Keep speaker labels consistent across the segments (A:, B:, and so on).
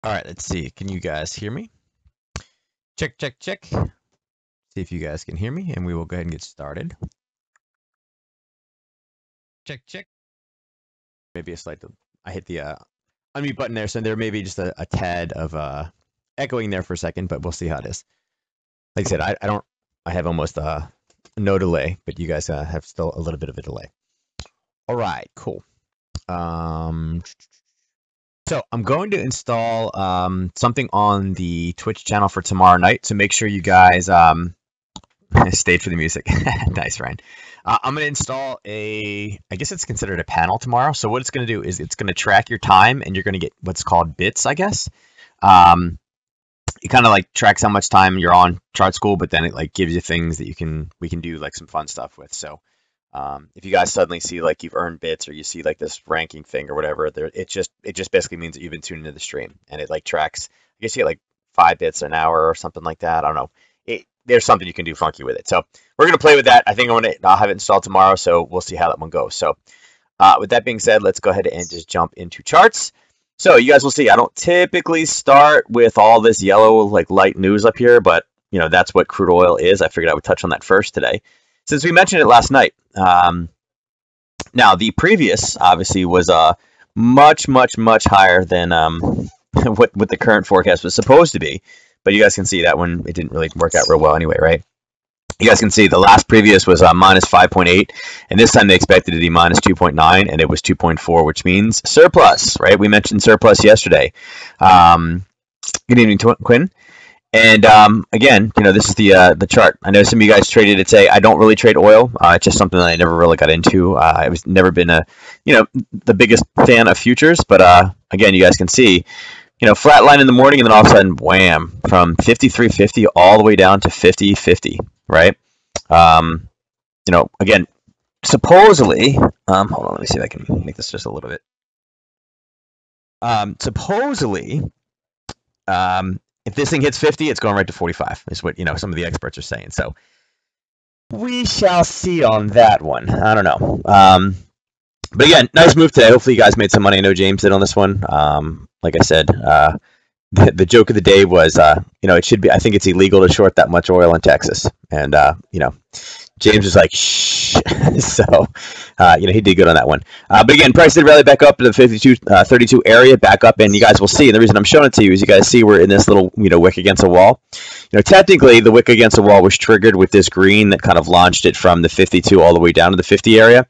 A: All right, let's see. Can you guys hear me? Check, check, check. See if you guys can hear me, and we will go ahead and get started. Check, check. Maybe a slight. I hit the unmute button there, so there may be just a tad of echoing there for a second, but we'll see how it is. Like I said, I don't. I have almost no delay, but you guys have still a little bit of a delay. All right, cool. So I'm going to install something on the Twitch channel for tomorrow night. So make sure you guys stayed for the music. Nice, Ryan. I'm going to install I guess it's considered a panel tomorrow. So what it's going to do is it's going to track your time, and you're going to get what's called bits, I guess. It kind of like tracks how much time you're on Chart School, but then it like gives you things that we can do like some fun stuff with. So if you guys suddenly see like you've earned bits, or you see like this ranking thing or whatever, it just basically means that you've been tuned into the stream, and it like tracks. I guess you get like 5 bits an hour or something like that. I don't know. There's something you can do funky with it. So we're gonna play with that. I think I'll have it installed tomorrow, so we'll see how that one goes. So with that being said, let's go ahead and just jump into charts. So you guys will see I don't typically start with all this yellow like light news up here, but you know that's what crude oil is. I figured I would touch on that first today, since we mentioned it last night. Now the previous obviously was much higher than what the current forecast was supposed to be, but you guys can see that one, it didn't really work out real well anyway, right? You guys can see the last previous was minus 5.8, and this time they expected it to be minus 2.9, and it was 2.4, which means surplus, right? We mentioned surplus yesterday. Good evening, Quinn. And again, you know, this is the chart. I know some of you guys traded it today. I don't really trade oil. It's just something that I never really got into. I was never been the biggest fan of futures. But again, you guys can see, you know, flat line in the morning, and then all of a sudden, wham, from 53.50 all the way down to 50.50, right? You know, again, supposedly, hold on, let me see if I can make this just a little bit. Supposedly, if this thing hits 50, it's going right to 45, is what, you know, some of the experts are saying. So we shall see on that one. I don't know. But again, nice move today. Hopefully you guys made some money. I know James did on this one. Like I said, the joke of the day was, you know, it should be, I think it's illegal to short that much oil in Texas. And, you know, James was like, shh. So, you know, he did good on that one. But again, price did rally back up to the 52.32 area, back up, and you guys will see. And the reason I'm showing it to you is you guys see we're in this little, you know, wick against a wall. You know, technically the wick against the wall was triggered with this green that kind of launched it from the 52 all the way down to the 50 area.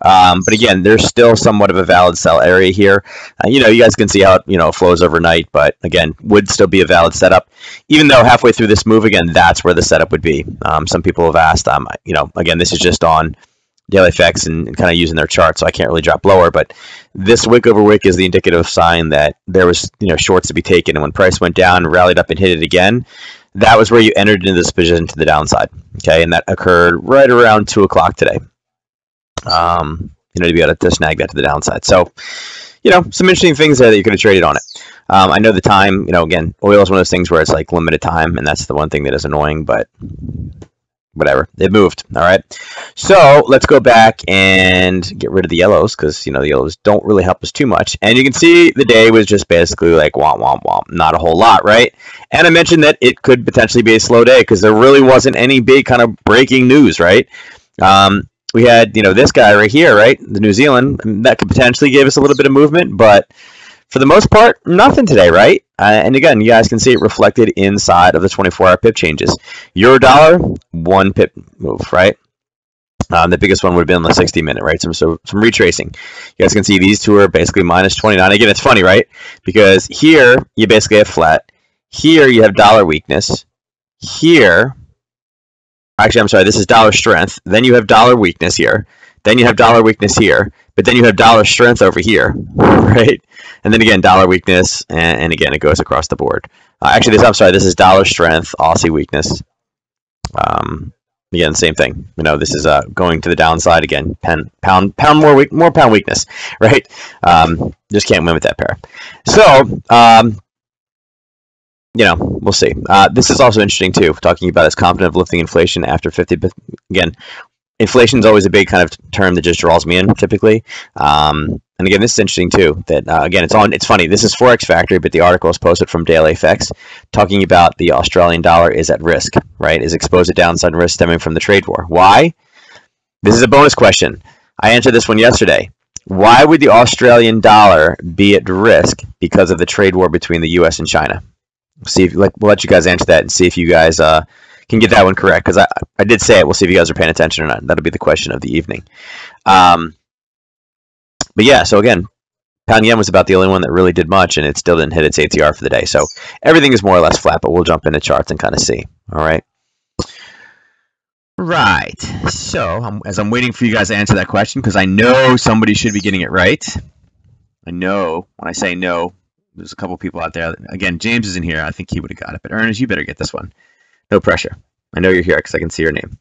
A: But again, there's still somewhat of a valid sell area here. You know, you guys can see how it, you know, flows overnight, but again, would still be a valid setup. Even though halfway through this move, again, that's where the setup would be. Some people have asked, you know, again, this is just on daily effects and kind of using their chart, so I can't really drop lower, but this wick over wick is the indicative sign that there was, you know, shorts to be taken, and when price went down, rallied up and hit it again, that was where you entered into this position to the downside, okay, and that occurred right around 2 o'clock today. You know, to be able to snag that to the downside. So, you know, some interesting things there that you could have traded on it. I know the time, you know, again, oil is one of those things where it's like limited time, and that's the one thing that is annoying, but whatever, it moved. All right, so let's go back and get rid of the yellows, because, you know, the yellows don't really help us too much. And you can see the day was just basically like womp womp womp, not a whole lot, right? And I mentioned that it could potentially be a slow day because there really wasn't any big kind of breaking news, right? We had, you know, this guy right here, right? The New Zealand, that could potentially give us a little bit of movement, but for the most part, nothing today, right? And again, you guys can see it reflected inside of the 24-hour pip changes. Euro dollar, 1 pip move, right? The biggest one would have been on the 60-minute, right? So some retracing. You guys can see these two are basically minus 29. Again, it's funny, right? Because here, you basically have flat. Here, you have dollar weakness. Here, actually, I'm sorry, this is dollar strength. Then you have dollar weakness here. Then you have dollar weakness here. But then you have dollar strength over here, right? And then again, dollar weakness, and again, it goes across the board. Actually, I'm sorry, this is dollar strength, Aussie weakness. Again, same thing. You know, this is going to the downside again. Pound more pound weakness, right? Just can't win with that pair. So, you know, we'll see. This is also interesting too, talking about as confident of lifting inflation after 50. Again, inflation is always a big kind of term that just draws me in typically. And again, this is interesting too. That again, it's funny. This is Forex Factory, but the article is posted from Daily FX, talking about the Australian dollar is at risk, right? Is exposed to downside risk stemming from the trade war. Why? This is a bonus question. I answered this one yesterday. Why would the Australian dollar be at risk because of the trade war between the U.S. and China? See if we'll let you guys answer that and see if you guys can get that one correct, because I did say it. We'll see if you guys are paying attention or not. That'll be the question of the evening. But yeah, so again, pound yen was about the only one that really did much, and it still didn't hit its ATR for the day. So everything is more or less flat, but we'll jump into charts and kind of see. All right. Right. So as I'm waiting for you guys to answer that question, because I know somebody should be getting it right. I know when I say no, there's a couple people out there. Again, James isn't here. I think he would have got it. But Ernest, you better get this one. No pressure. I know you're here because I can see your name.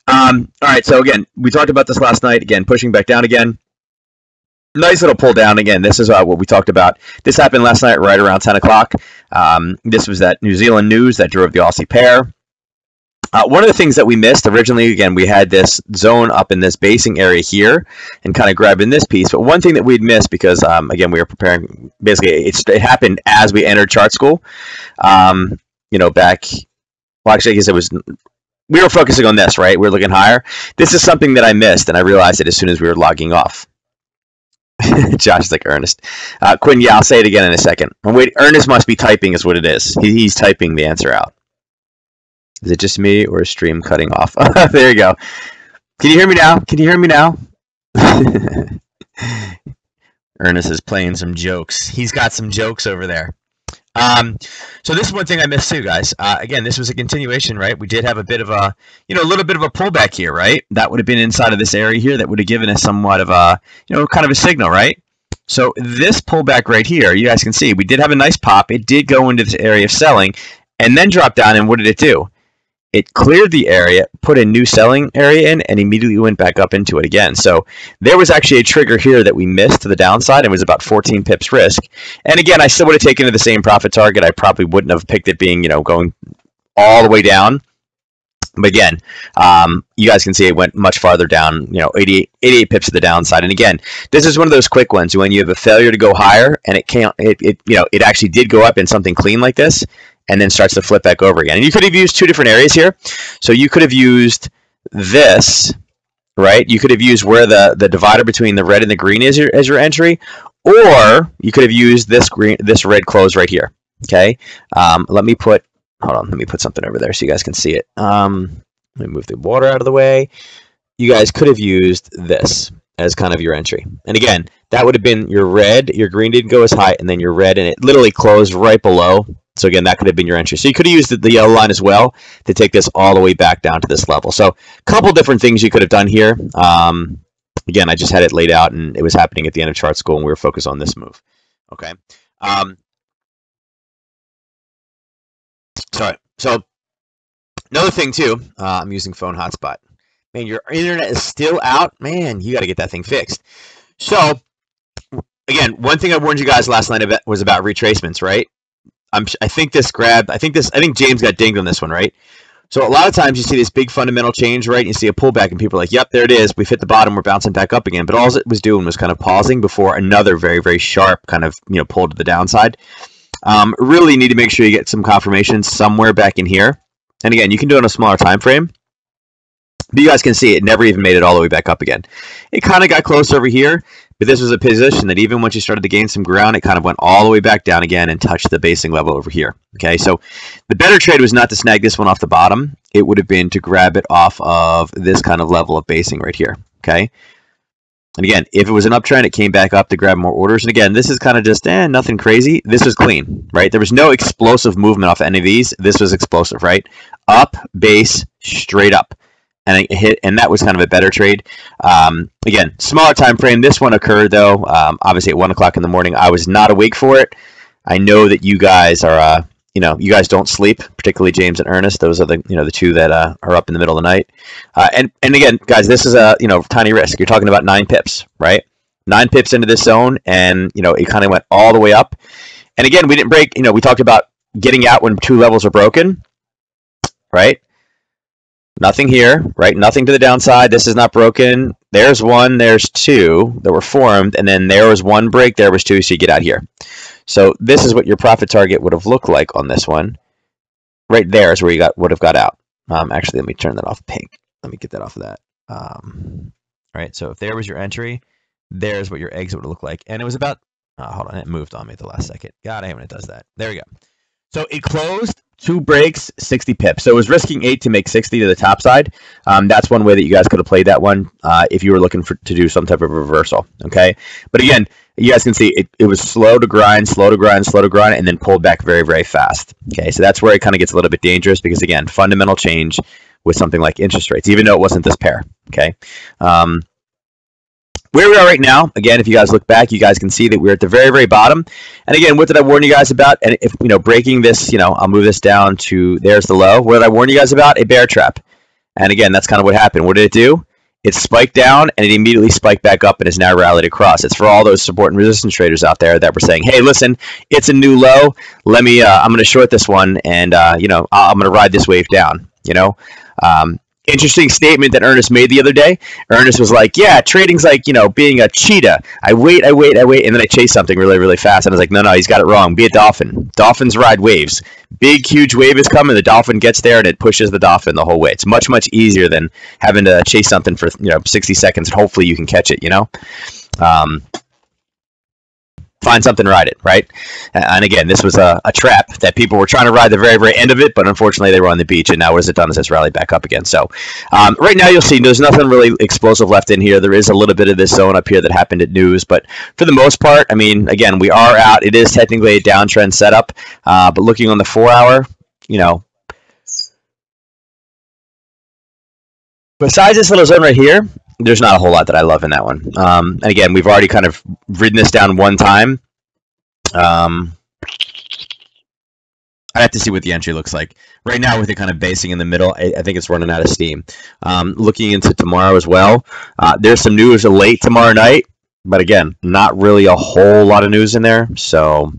A: All right. So again, we talked about this last night. Again, pushing back down again. Nice little pull down again. This is what we talked about. This happened last night right around 10 o'clock. This was that New Zealand news that drove the Aussie pair. One of the things that we missed originally, again, we had this zone up in this basing area here and kind of grabbing this piece. But one thing that we'd missed because, again, we were preparing, basically, it happened as we entered chart school. Back, well, actually, I guess it was, we were focusing on this, right? We were looking higher. This is something that I missed, and I realized it as soon as we were logging off. Josh is like, Ernest. Quinn, yeah, I'll say it again in a second. Wait, Ernest must be typing is what it is. He's typing the answer out. Is it just me or is stream cutting off? There you go. Can you hear me now? Can you hear me now? Ernest is playing some jokes. He's got some jokes over there. So this is one thing I missed too, guys. Again, this was a continuation, right? We did have a bit of a, a little bit of a pullback here, right? That would have been inside of this area here. That would have given us somewhat of a, kind of a signal, right? So this pullback right here, you guys can see, we did have a nice pop. It did go into this area of selling and then drop down. And what did it do? It cleared the area, put a new selling area in, and immediately went back up into it again. So there was actually a trigger here that we missed to the downside. It was about 14 pips risk. And again, I still would have taken it the same profit target. I probably wouldn't have picked it being, going all the way down. But again, you guys can see it went much farther down, 88 pips to the downside. And again, this is one of those quick ones when you have a failure to go higher and it actually did go up in something clean like this, and then starts to flip back over again. And you could have used two different areas here. So you could have used this, right? You could have used where the divider between the red and the green is as your entry, or you could have used this red close right here. Okay. Let me put something over there so you guys can see it. Let me move the water out of the way. You guys could have used this as kind of your entry. And again, that would have been your red. Your green didn't go as high, and then your red, and it literally closed right below. So again, that could have been your entry. So you could have used the yellow line as well to take this all the way back down to this level. So a couple different things you could have done here. Again, I just had it laid out, and it was happening at the end of chart school, and we were focused on this move. Okay. Sorry. So another thing too, I'm using phone hotspot. Man, your internet is still out. Man, you got to get that thing fixed. So again, one thing I warned you guys last night was about retracements, right? I think James got dinged on this one, right? So a lot of times you see this big fundamental change, right? You see a pullback and people are like, yep, there it is. We've hit the bottom. We're bouncing back up again. But all it was doing was kind of pausing before another very, very sharp kind of, pull to the downside. Really need to make sure you get some confirmation somewhere back in here. And again, you can do it on a smaller time frame. But you guys can see it never even made it all the way back up again. It kind of got close over here, but this was a position that even once you started to gain some ground, it kind of went all the way back down again and touched the basing level over here. Okay, so the better trade was not to snag this one off the bottom. It would have been to grab it off of this kind of level of basing right here. Okay, and again, if it was an uptrend, it came back up to grab more orders. And again, this is kind of just nothing crazy. This was clean, right? There was no explosive movement off any of these. This was explosive, right? Up, base, straight up. And it hit, and that was kind of a better trade. Again, smaller time frame. This one occurred though, obviously at 1 o'clock in the morning. I was not awake for it. I know that you guys are, you guys don't sleep, particularly James and Ernest. Those are the two that are up in the middle of the night. And again, guys, this is a tiny risk. You're talking about 9 pips, right? 9 pips into this zone, and it kind of went all the way up. And again, we didn't break. We talked about getting out when 2 levels are broken, right? Nothing here, right? Nothing to the downside. This is not broken. There's one, there's two that were formed, and then there was one break, there was two, so you get out here. So this is what your profit target would have looked like on this one. Right there is where you would have got out. Actually, let me turn that off pink. Let me get that off of that. All right, so if there was your entry, there's what your exit would look like. And it was about, hold on, it moved on me at the last second. God, I hate when it does that. There we go. So it closed 2 breaks, 60 pips. So it was risking 8 to make 60 to the top side. That's one way that you guys could have played that one if you were looking to do some type of reversal. Okay, but again, you guys can see it was slow to grind, slow to grind, slow to grind, and then pulled back very, very fast. Okay, so that's where it kind of gets a little bit dangerous because, again, fundamental change with something like interest rates, even though it wasn't this pair. Okay. Where we are right now, again, if you guys look back, you guys can see that we're at the very, very bottom. And again, what did I warn you guys about? And if, breaking this, I'll move this down to, there's the low. What did I warn you guys about? A bear trap. And again, that's kind of what happened. What did it do? It spiked down and it immediately spiked back up and is now rallied across. It's for all those support and resistance traders out there that were saying, hey, listen, it's a new low. Let me, I'm going to short this one and, I'm going to ride this wave down, Interesting statement that Ernest made the other day. Ernest was like, yeah, trading's like, being a cheetah. I wait, and then I chase something really, really fast. And I was like, no, he's got it wrong. Be a dolphin. Dolphins ride waves. Big, huge wave is coming. The dolphin gets there, and it pushes the dolphin the whole way. It's much, much easier than having to chase something for, 60 seconds, and hopefully you can catch it, Find something, ride it, right? And again, this was a trap that people were trying to ride the very, very end of it, but unfortunately they were on the beach, and now what has it done is it's rallied back up again. So right now you'll see there's nothing really explosive left in here. There is a little bit of this zone up here that happened at news, but for the most part, I mean, again, we are out. It is technically a downtrend setup, but looking on the 4-hour, besides this little zone right here, there's not a whole lot that I love in that one. And again, we've already kind of ridden this down one time. I have to see what the entry looks like. Right now, with it kind of basing in the middle, I think it's running out of steam. Looking into tomorrow as well, there's some news late tomorrow night, but again, not really a whole lot of news in there. So,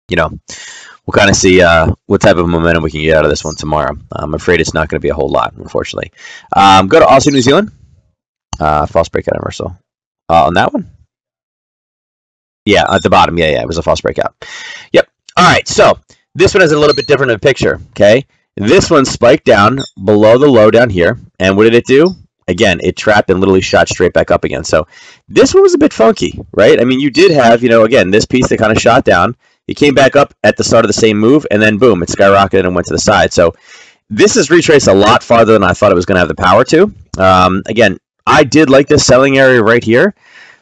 A: we'll kind of see what type of momentum we can get out of this one tomorrow. I'm afraid it's not going to be a whole lot, unfortunately. Go to Aussie, New Zealand. False breakout reversal. On that one? Yeah, at the bottom. Yeah, it was a false breakout. Yep. All right, so this one has a little bit different of a picture, okay? This one spiked down below the low down here, and what did it do? Again, it trapped and literally shot straight back up again. So this one was a bit funky, right? I mean, you did have, again, this piece that kind of shot down. It came back up at the start of the same move, and then boom, it skyrocketed and went to the side. So this is retraced a lot farther than I thought it was going to have the power to. Again, I did like this selling area right here.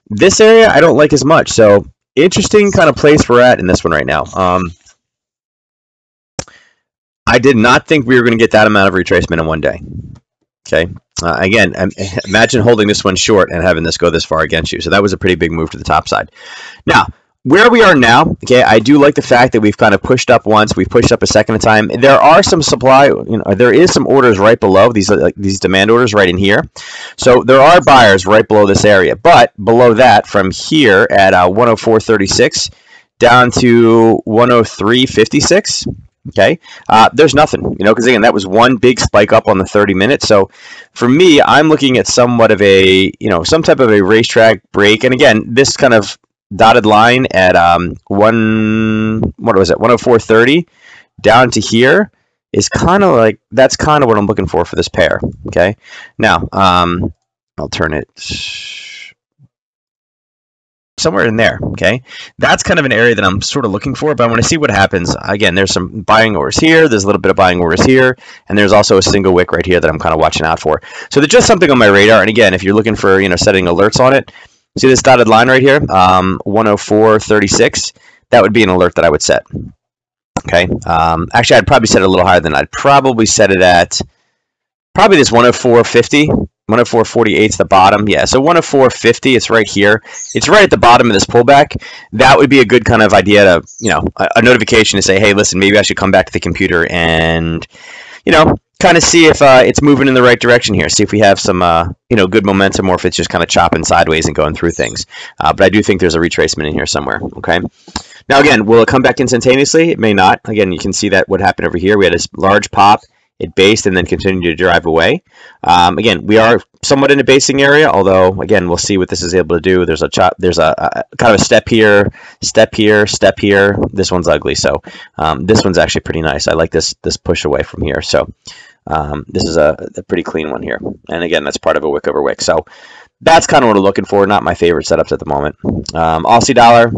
A: This area I don't like as much. So interesting kind of place we're at in this one right now. I did not think we were going to get that amount of retracement in one day. Okay. Again, imagine holding this one short and having this go this far against you. So that was a pretty big move to the top side. Now, where we are now, okay, I do like the fact that we've kind of pushed up once, we've pushed up a second time. There are some supply, there is some orders right below these demand orders right in here. So there are buyers right below this area, but below that, from here at 104.36 down to 103.56. Okay, there's nothing, because again, that was one big spike up on the 30 minutes. So for me, I'm looking at somewhat of a, some type of a racetrack break. And again, this kind of dotted line at 104.30 down to here is kind of like, that's kind of what I'm looking for this pair. Okay, now I'll turn it somewhere in there. Okay, that's kind of an area that I'm sort of looking for, but I want to see what happens. Again, there's some buying orders here, there's a little bit of buying orders here, and there's also a single wick right here that I'm kind of watching out for. So there's just something on my radar. And again, if you're looking for setting alerts on it, see this dotted line right here, 104.36, that would be an alert that I would set. Okay, actually I'd probably set it a little higher than that. I'd probably set it at probably this 104.50. 104.48 is the bottom. Yeah, so 104.50, it's right here. It's right at the bottom of this pullback. That would be a good kind of idea to, a notification to say, hey, listen, maybe I should come back to the computer and, kind of see if it's moving in the right direction here. See if we have some, good momentum, or if it's just kind of chopping sideways and going through things. But I do think there's a retracement in here somewhere, okay? Now, again, will it come back instantaneously? It may not. Again, you can see that what happened over here. We had this large pop. It based and then continued to drive away. Again, we are somewhat in a basing area, although again, we'll see what this is able to do. There's a kind of a step here, step here, step here. This one's ugly, so this one's actually pretty nice. I like this push away from here. So this is a pretty clean one here, and again, that's part of a wick over wick. So that's kind of what we're looking for. Not my favorite setups at the moment. Aussie dollar.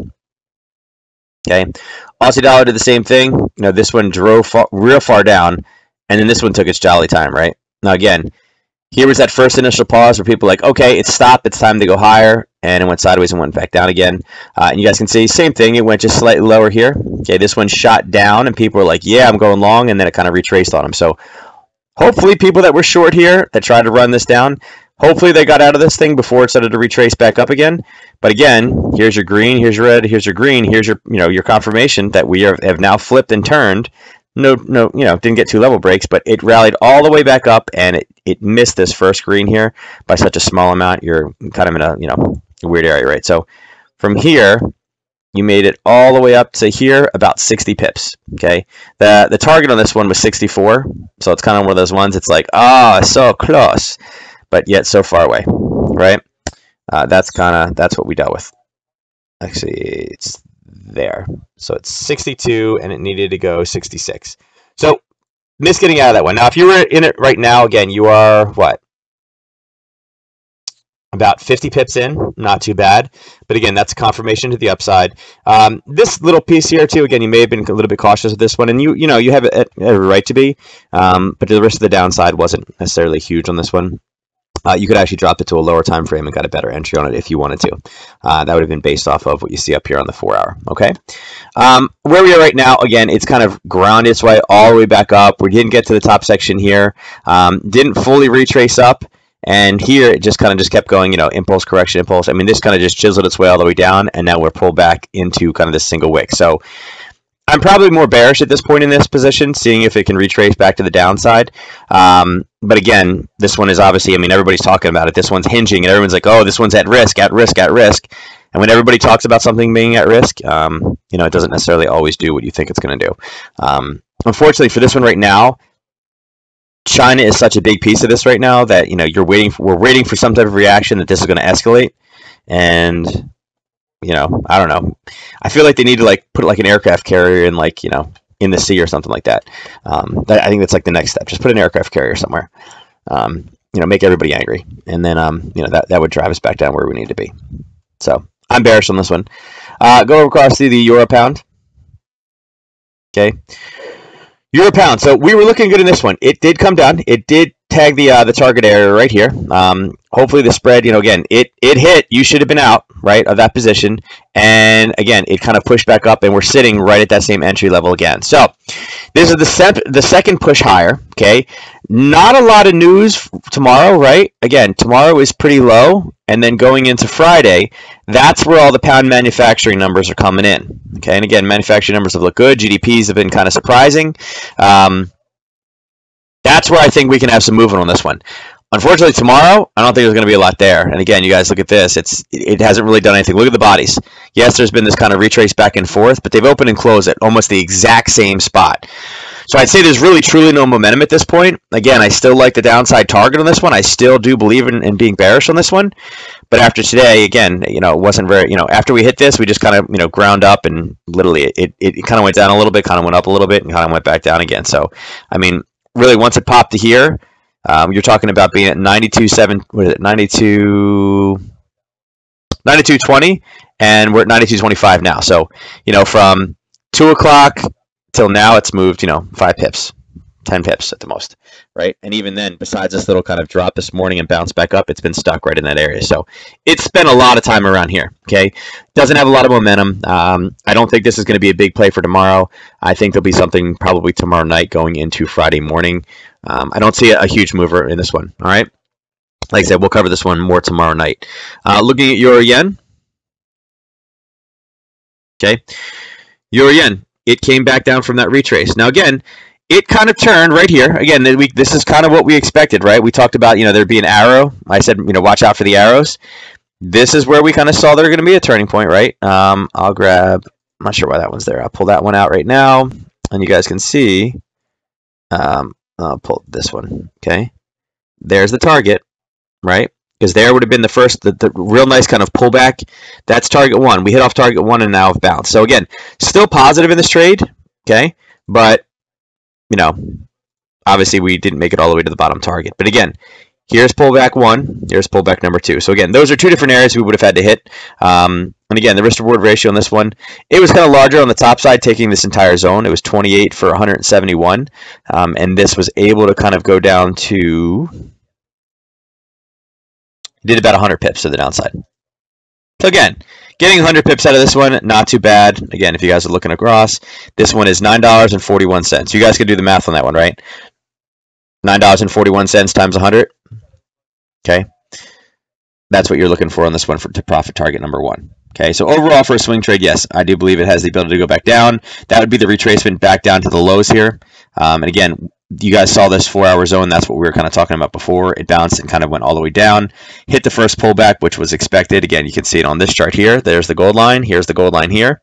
A: Okay, Aussie dollar did the same thing. You know, this one drove real far down, and then this one took its jolly time, right? Now again, here was that first initial pause where people were like, okay, it's stopped, it's time to go higher, and it went sideways and went back down again. And you guys can see, same thing, it went just slightly lower here. Okay, this one shot down, and people were like, yeah, I'm going long, and then it kind of retraced on them. So hopefully people that were short here that tried to run this down, hopefully they got out of this thing before it started to retrace back up again. But again, here's your green, here's your red, here's your green, here's your your confirmation that we have now flipped and turned. No, didn't get 2 level breaks, but it rallied all the way back up, and it missed this first green here by such a small amount. You're kind of in a weird area, right? So from here, you made it all the way up to here, about 60 pips. Okay, the target on this one was 64, so it's kind of one of those ones. It's like, so close, but yet so far away, right? That's what we dealt with. Actually, it's there. So it's 62, and it needed to go 66. So miss getting out of that one. Now, if you were in it right now, again, you are what? About 50 pips in, not too bad. But again, that's a confirmation to the upside. This little piece here too, again, you may have been a little bit cautious with this one, and you have a right to be. But the rest of the downside wasn't necessarily huge on this one. You could actually drop it to a lower time frame and got a better entry on it if you wanted to. That would have been based off of what you see up here on the 4-hour. Okay, where we are right now, again, it's kind of grounded its way all the way back up. We didn't get to the top section here. Didn't fully retrace up. And here it just kind of kept going, impulse, correction, impulse. I mean, this kind of just chiseled its way all the way down, and now we're pulled back into kind of this single wick. So I'm probably more bearish at this point in this position, seeing if it can retrace back to the downside. But again, this one is obviously, everybody's talking about it. This one's hinging, and everyone's like, oh, this one's at risk, at risk, at risk. And when everybody talks about something being at risk, it doesn't necessarily always do what you think it's going to do. Unfortunately, for this one right now, China is such a big piece of this right now that we're waiting for some type of reaction that this is going to escalate, and I don't know. I feel like they need to put an aircraft carrier in in the sea or something like that. I think that's the next step. Just put an aircraft carrier somewhere. Make everybody angry, and then that would drive us back down where we need to be. So I'm bearish on this one. Go across to the Euro Pound. Okay. Euro Pound. So we were looking good in this one. It did come down. It did tag the target area right here. Hopefully the spread, again, it hit. You should have been out, right, of that position. And again, it kind of pushed back up, and we're sitting right at that same entry level again. So this is the second push higher. Okay, not a lot of news tomorrow, right? Again, tomorrow is pretty low, and then going into Friday, that's where all the pound manufacturing numbers are coming in. Okay, and again, manufacturing numbers have looked good. GDPs have been kind of surprising. That's where I think we can have some movement on this one. Unfortunately, tomorrow, I don't think there's going to be a lot there. And again, you guys look at this. It hasn't really done anything. Look at the bodies. Yes, there's been this kind of retrace back and forth, but they've opened and closed at almost the exact same spot. So I'd say there's really truly no momentum at this point. Again, I still like the downside target on this one. I still do believe in being bearish on this one. But after today, again, it wasn't very, after we hit this, we just kind of, ground up, and literally it kind of went down a little bit, kind of went up a little bit, and kind of went back down again. So, really, once it popped to here, you're talking about being at 92.20, and we're at 92.25 now. So, from 2 o'clock till now, it's moved, 5 pips, 10 pips at the most, right? And even then, besides this little kind of drop this morning and bounce back up, it's been stuck right in that area. So it's spent a lot of time around here, okay? Doesn't have a lot of momentum. I don't think this is going to be a big play for tomorrow. I think there'll be something probably tomorrow night going into Friday morning. I don't see a huge mover in this one, all right? Like I said, we'll cover this one more tomorrow night. Looking at Euro Yen. Okay. Euro Yen. It came back down from that retrace. Now, again, it kind of turned right here. Again, this is kind of what we expected, right? We talked about, there'd be an arrow. I said, watch out for the arrows. This is where we kind of saw there going to be a turning point, right? I'll grab, I'm not sure why that one's there. I'll pull that one out right now, and you guys can see I'll pull this one. Okay, there's the target, right? Because there would have been the first, the real nice kind of pullback. That's target one. We hit off target one and now have bounced. So again, still positive in this trade, okay? But, you know, obviously we didn't make it all the way to the bottom target. But again, here's pullback one, here's pullback number two. So again, those are two different areas we would have had to hit. And again, the risk-reward ratio on this one, it was kind of larger on the top side, taking this entire zone. It was 28 for 171. And this was able to kind of go down to... did about 100 pips to the downside. So again, getting 100 pips out of this one, not too bad. Again, if you guys are looking across, this one is $9.41. You guys can do the math on that one, right? $9.41 times 100. Okay. That's what you're looking for on this one to profit target number one. Okay, so overall for a swing trade, yes, I do believe it has the ability to go back down. That would be the retracement back down to the lows here. And again, you guys saw this 4-hour zone. That's what we were kind of talking about before. It bounced and kind of went all the way down. Hit the first pullback, which was expected. Again, you can see it on this chart here. There's the gold line. Here's the gold line here.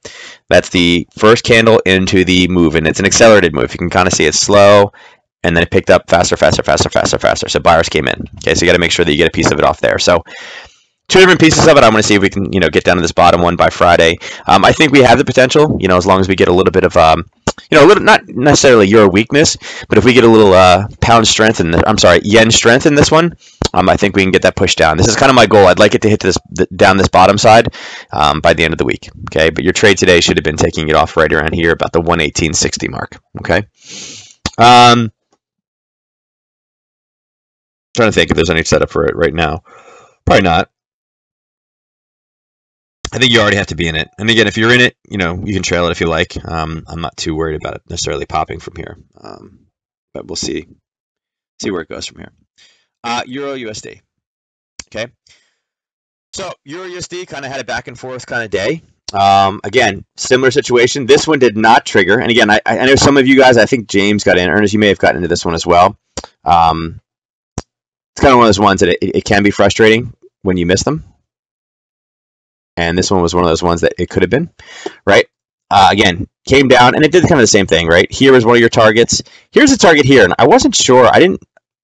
A: That's the first candle into the move, and it's an accelerated move. You can kind of see it's slow, and then it picked up faster, faster, faster, faster, faster. So buyers came in. Okay, so you got to make sure that you get a piece of it off there. So two different pieces of it. I want to see if we can, get down to this bottom one by Friday. I think we have the potential, as long as we get a little bit of, a little, not necessarily euro weakness, but if we get a little pound strength yen strength in this one, I think we can get that pushed down. This is kind of my goal. I'd like it to hit down this bottom side by the end of the week. Okay, but your trade today should have been taking it off right around here, about the 118.60 mark. Okay. Trying to think if there's any setup for it right now. Probably not. I think you already have to be in it. And again, if you're in it, you can trail it if you like. I'm not too worried about it necessarily popping from here. But we'll see where it goes from here. Euro USD. Okay. So Euro USD kind of had a back and forth kind of day. Again, similar situation. This one did not trigger. And again, I know some of you guys, I think James got in. Ernest, you may have gotten into this one as well. It's kind of one of those ones that it can be frustrating when you miss them. And this one was one of those ones that it could have been, right? Again, came down and it did kind of the same thing, right? Here is one of your targets. Here's a target here, and I wasn't sure.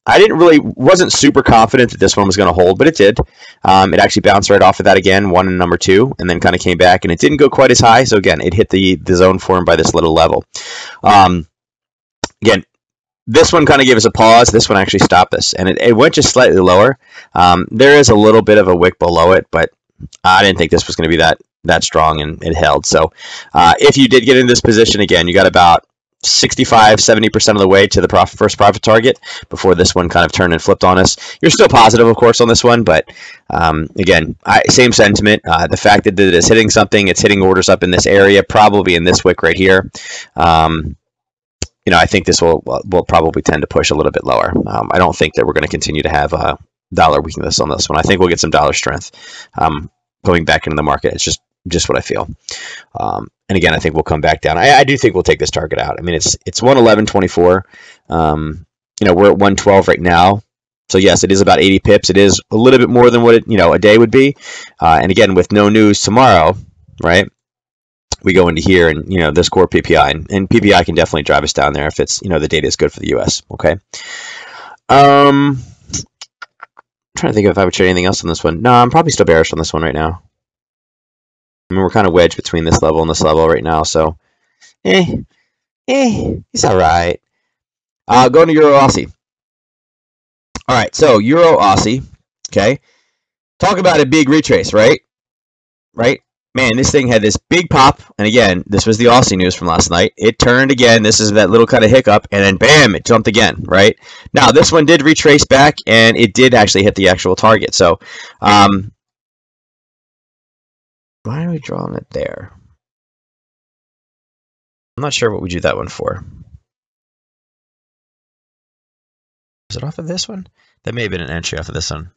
A: Wasn't super confident that this one was going to hold, but it did. It actually bounced right off of that again, one and number two, and then kind of came back, and it didn't go quite as high. So again, it hit the zone form by this little level. Again, this one kind of gave us a pause. This one actually stopped this, and it went just slightly lower. There is a little bit of a wick below it, but I didn't think this was going to be that strong, and it held. So if you did get in this position, again, you got about 65-70% of the way to the first profit target before this one kind of turned and flipped on us. You're still positive, of course, on this one, but again, same sentiment. The fact that it is hitting something, it's hitting orders up in this area, probably in this wick right here. I think this will probably tend to push a little bit lower. I don't think that we're going to continue to have dollar weakness on this one. I think we'll get some dollar strength going back into the market. It's just what I feel. And again, I think we'll come back down. I do think we'll take this target out. I mean, it's 111.24. We're at 112 right now. So yes, it is about 80 pips. It is a little bit more than what a day would be. And again, with no news tomorrow, right? We go into here and this core PPI and PPI can definitely drive us down there if it's the data is good for the US. Okay. Trying to think if I would trade anything else on this one. No, I'm probably still bearish on this one right now. I mean, we're kind of wedged between this level and this level right now, so it's all right. Going to Euro Aussie. All right, so Euro Aussie. Okay, talk about a big retrace, right? Right. Man, this thing had this big pop, and again, this was the Aussie news from last night. It turned again. This is that little kind of hiccup, and then bam, it jumped again, right? Now, this one did retrace back, and it did actually hit the actual target. So, why are we drawing it there? I'm not sure what we do that one for. Was it off of this one? That may have been an entry off of this one,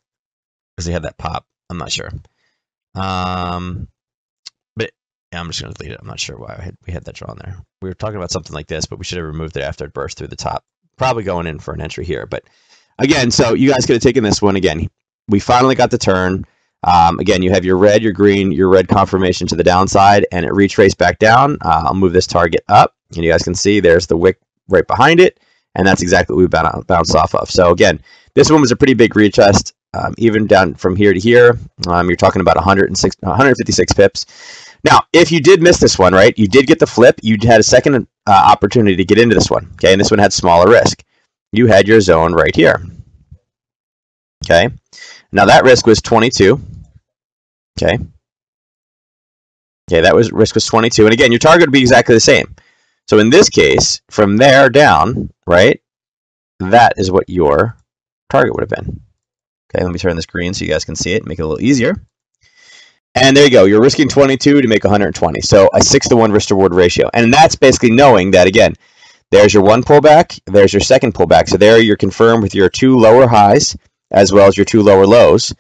A: because they had that pop. I'm not sure. Yeah, I'm just going to delete it. I'm not sure why we had that drawn there. We were talking about something like this, but we should have removed it after it burst through the top. Probably going in for an entry here. But again, so you guys could have taken this one. Again, we finally got the turn. Again, you have your red, your green, your red confirmation to the downside, and it retraced back down. I'll move this target up. And you guys can see there's the wick right behind it. and that's exactly what we bounced off of. So again, this one was a pretty big retest, even down from here to here. You're talking about 156 pips. Now, if you did miss this one, right, you did get the flip. You had a second opportunity to get into this one, okay, and this one had smaller risk. You had your zone right here, okay. Now that risk was 22, okay. Okay, that risk was 22, and again, your target would be exactly the same. So in this case, from there down, right, that is what your target would have been. Okay, let me turn this green so you guys can see it, make it a little easier. And there you go. You're risking 22 to make 120. So a 6-to-1 risk-to-reward ratio. And that's basically knowing that, again, there's your one pullback, there's your second pullback. So there you're confirmed with your 2 lower highs as well as your 2 lower lows.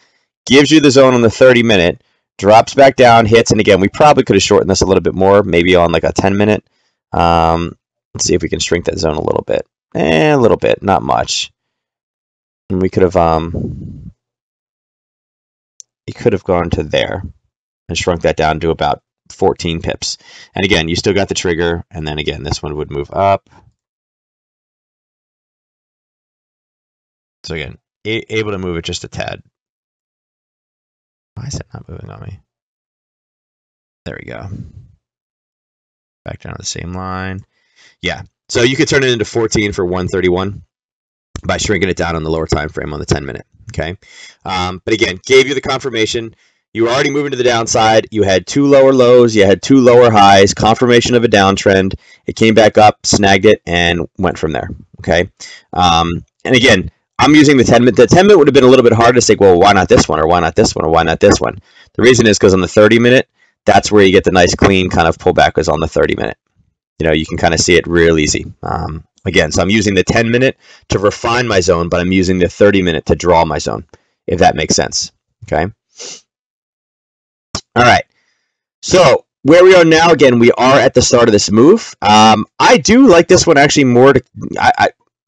A: Gives you the zone on the 30-minute, drops back down, hits. And again, we probably could have shortened this a little bit more, maybe on like a 10-minute. Let's see if we can shrink that zone a little bit. A little bit, not much. And we could have, you could have gone to there and shrunk that down to about 14 pips. And again, you still got the trigger, and then again, this one would move up. So again, able to move it just a tad. Why is it not moving on me? There we go. Back down to the same line. Yeah, so you could turn it into 14 for 131 by shrinking it down on the lower time frame on the 10-minute. Okay, but again, gave you the confirmation. You were already moving to the downside. You had 2 lower lows. You had 2 lower highs. Confirmation of a downtrend. It came back up, snagged it, and went from there. Okay, and again, I'm using the 10-minute. The 10-minute would have been a little bit hard to say, well, why not this one, or why not this one, or why not this one? The reason is because on the 30-minute, that's where you get the nice clean kind of pullback is on the 30-minute. You know, you can kind of see it real easy. Again, so I'm using the 10-minute to refine my zone, but I'm using the 30-minute to draw my zone, if that makes sense. Okay. All right. So where we are now, again, we are at the start of this move. I do like this one actually more.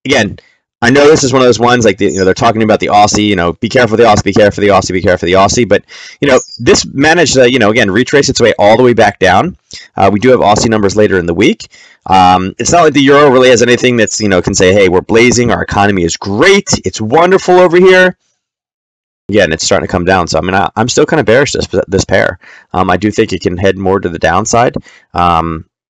A: Again, I know this is one of those ones like they're talking about the Aussie. You know, be careful of the Aussie, be careful of the Aussie, be careful of the Aussie. But you know, this managed to again retrace its way all the way back down. We do have Aussie numbers later in the week. It's not like the euro really has anything that's can say, hey, we're blazing, our economy is great, it's wonderful over here. Again, it's starting to come down. So I mean, I'm still kind of bearish this pair. I do think it can head more to the downside.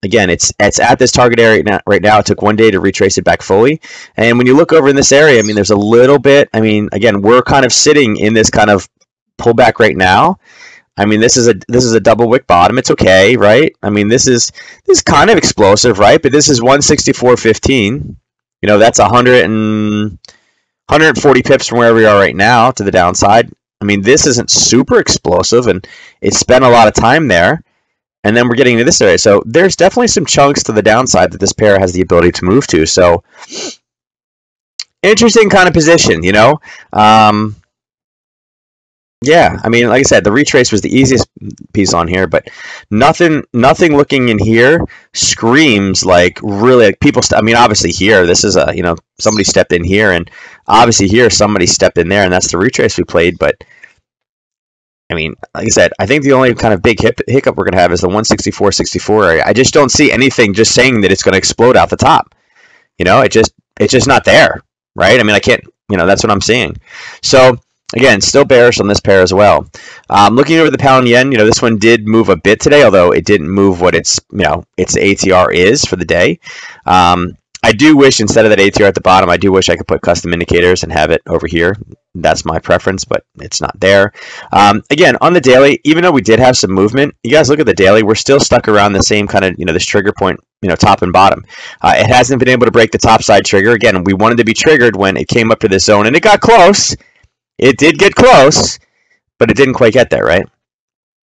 A: Again, it's at this target area right now. It took 1 day to retrace it back fully. And when you look over in this area, I mean, there's a little bit. I mean, again, we're kind of sitting in this kind of pullback right now. I mean, this is a double wick bottom. It's okay, right? I mean, this is kind of explosive, right? But this is 164.15. That's 140 pips from where we are right now to the downside. I mean, this isn't super explosive, and it spent a lot of time there. And then we're getting into this area. So there's definitely some chunks to the downside that this pair has the ability to move to. So interesting kind of position, Yeah, I mean, like I said, the retrace was the easiest piece on here, but nothing looking in here screams like really like people. I mean, obviously here, this is somebody stepped in here, and obviously here somebody stepped in there, and that's the retrace we played. But I mean, like I said, I think the only kind of big hiccup we're going to have is the 164.64 area. I just don't see anything just saying that it's going to explode out the top. It's just not there, right? I mean, I can't, that's what I'm seeing. So again, still bearish on this pair as well. Looking over the pound yen, this one did move a bit today, although it didn't move what its ATR is for the day. I do wish instead of that ATR at the bottom, I do wish I could put custom indicators and have it over here. That's my preference, but it's not there. Again, on the daily, even though we did have some movement, you guys look at the daily, we're still stuck around the same kind of, this trigger point, top and bottom. It hasn't been able to break the top side trigger. Again, we wanted to be triggered when it came up to this zone, and it got close. It did get close, but it didn't quite get there, right?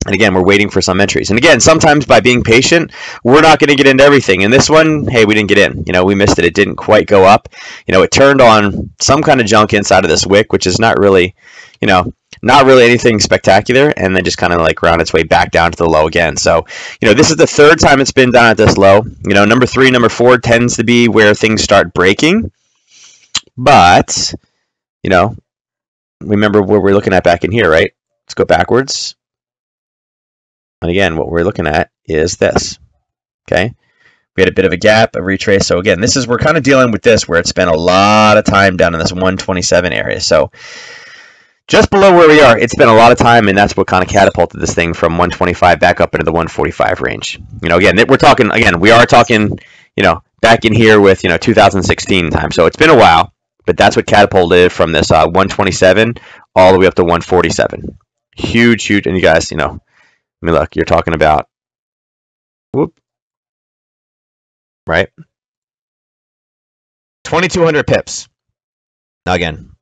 A: And again, we're waiting for some entries. And again, sometimes by being patient, we're not going to get into everything. And this one, hey, we didn't get in. We missed it. It didn't quite go up. It turned on some kind of junk inside of this wick, which is not really anything spectacular. And then just kind of like ground its way back down to the low again. So, this is the third time it's been down at this low. Number 3, number 4 tends to be where things start breaking. But, remember what we're looking at back in here, right? Let's go backwards. And again, what we're looking at is this, okay? We had a bit of a gap, a retrace. So again, we're kind of dealing with this where it spent a lot of time down in this 127 area. So just below where we are, it's been a lot of time, and that's what kind of catapulted this thing from 125 back up into the 145 range. Again, we are talking, back in here with, 2016 time. So it's been a while, but that's what catapulted from this 127 all the way up to 147. Huge, huge. And you guys, look, you're talking about, right? 2,200 pips. Now again,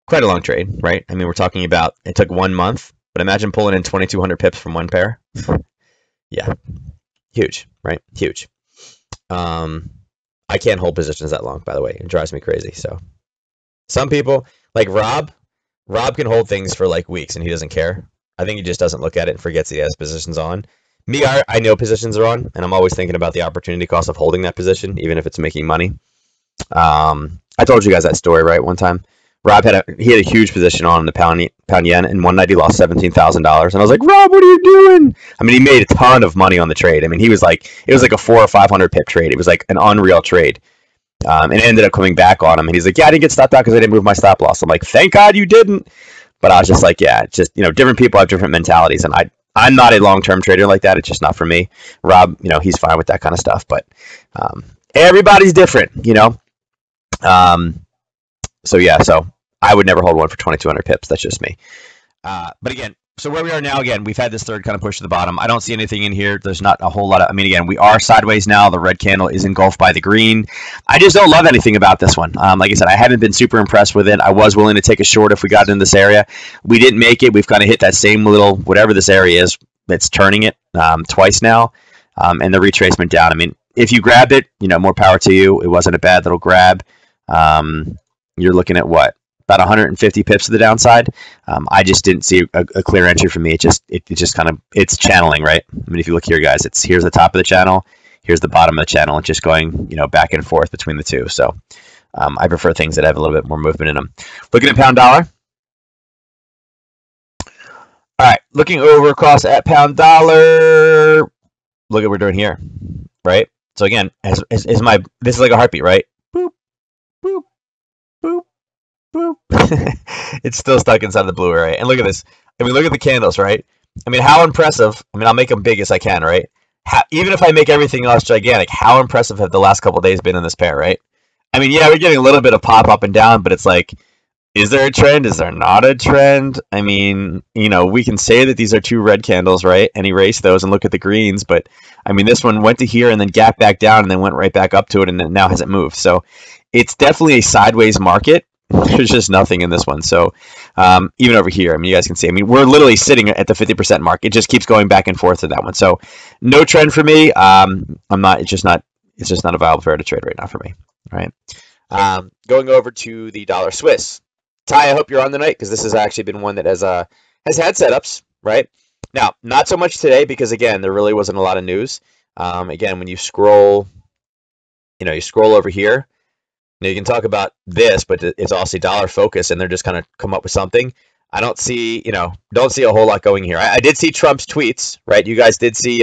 A: quite a long trade, right? I mean, we're talking about it took 1 month, but imagine pulling in 2,200 pips from one pair. Yeah, huge, right? Huge. I can't hold positions that long, by the way. It drives me crazy. So some people, like Rob can hold things for like weeks and he doesn't care. I think he just doesn't look at it and forgets he has positions on. Me, I know positions are on, and I'm always thinking about the opportunity cost of holding that position, even if it's making money. I told you guys that story, right? One time, Rob had a huge position on the pound yen, and one night he lost $17,000, and I was like, Rob, what are you doing? I mean, he made a ton of money on the trade. I mean, it was like a 400 or 500 pip trade. It was like an unreal trade. And it ended up coming back on him, and he's like, yeah, I didn't get stopped out because I didn't move my stop loss. I'm like, thank God you didn't. But I was just like, yeah, it's just, different people have different mentalities, and I'm not a long-term trader like that. It's just not for me. Rob, he's fine with that kind of stuff, but everybody's different, So yeah, so I would never hold one for 2,200 pips. That's just me. But again, so where we are now, again, we've had this third kind of push to the bottom. I don't see anything in here. There's not a whole lot of, again, we are sideways now. The red candle is engulfed by the green. I just don't love anything about this one. Like I said, I haven't been super impressed with it. I was willing to take a short if we got in this area. We didn't make it. We've kind of hit that same little, whatever this area is, that's turning it twice now. And the retracement down. I mean, if you grabbed it, more power to you. It wasn't a bad little grab. You're looking at what? About 150 pips to the downside. I just didn't see a clear entry for me. It just kind of, it's channeling, right? I mean, if you look here, guys, here's the top of the channel, here's the bottom of the channel, and just going, back and forth between the two. So I prefer things that have a little bit more movement in them. Looking at pound dollar. All right, looking over across at pound dollar. Look at what we're doing here, right? So again, this is like a heartbeat, right? Boop, boop, boop. It's still stuck inside the blue area. And look at this. I mean, look at the candles, right? I mean, how impressive. I mean, I'll make them big as I can, right? Even if I make everything else gigantic, how impressive have the last couple of days been in this pair, right? I mean, yeah, we're getting a little bit of pop up and down, but it's like, is there a trend? Is there not a trend? I mean, we can say that these are two red candles, right? And erase those and look at the greens. But, I mean, this one went to here and then gapped back down and then went right back up to it and then now hasn't moved. So it's definitely a sideways market. There's just nothing in this one. So even over here, I mean, you guys can see, I mean, we're literally sitting at the 50% mark. It just keeps going back and forth to that one. So no trend for me. It's just not a viable pair to trade right now for me. All right. Going over to the dollar Swiss. Ty, I hope you're on tonight because this has actually been one that has had setups, right? Now, not so much today because, again, there really wasn't a lot of news. Again, when you scroll, you scroll over here, you can talk about this, but it's also dollar focus, and they're just kind of come up with something. I don't see, don't see a whole lot going here. I did see Trump's tweets, right? You guys did see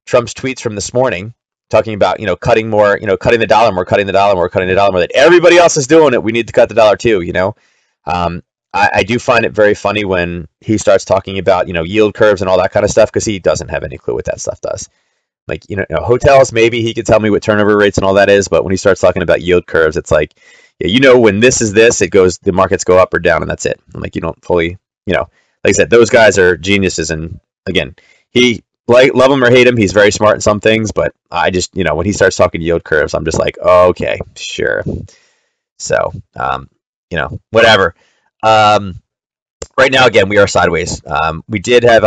A: Trump's tweets from this morning talking about, cutting more, cutting the dollar more, cutting the dollar more, cutting the dollar more. That everybody else is doing it. We need to cut the dollar too, I do find it very funny when he starts talking about, yield curves and all that kind of stuff because he doesn't have any clue what that stuff does. Like, hotels, maybe he could tell me what turnover rates and all that is, but when he starts talking about yield curves, it's like, yeah, when this is this, the markets go up or down, and that's it. I'm like, you don't fully, like I said, those guys are geniuses, and again, love him or hate him, he's very smart in some things, but I just, when he starts talking yield curves, I'm just like, oh, okay, sure. So, whatever. Right now, again, we are sideways. We did have,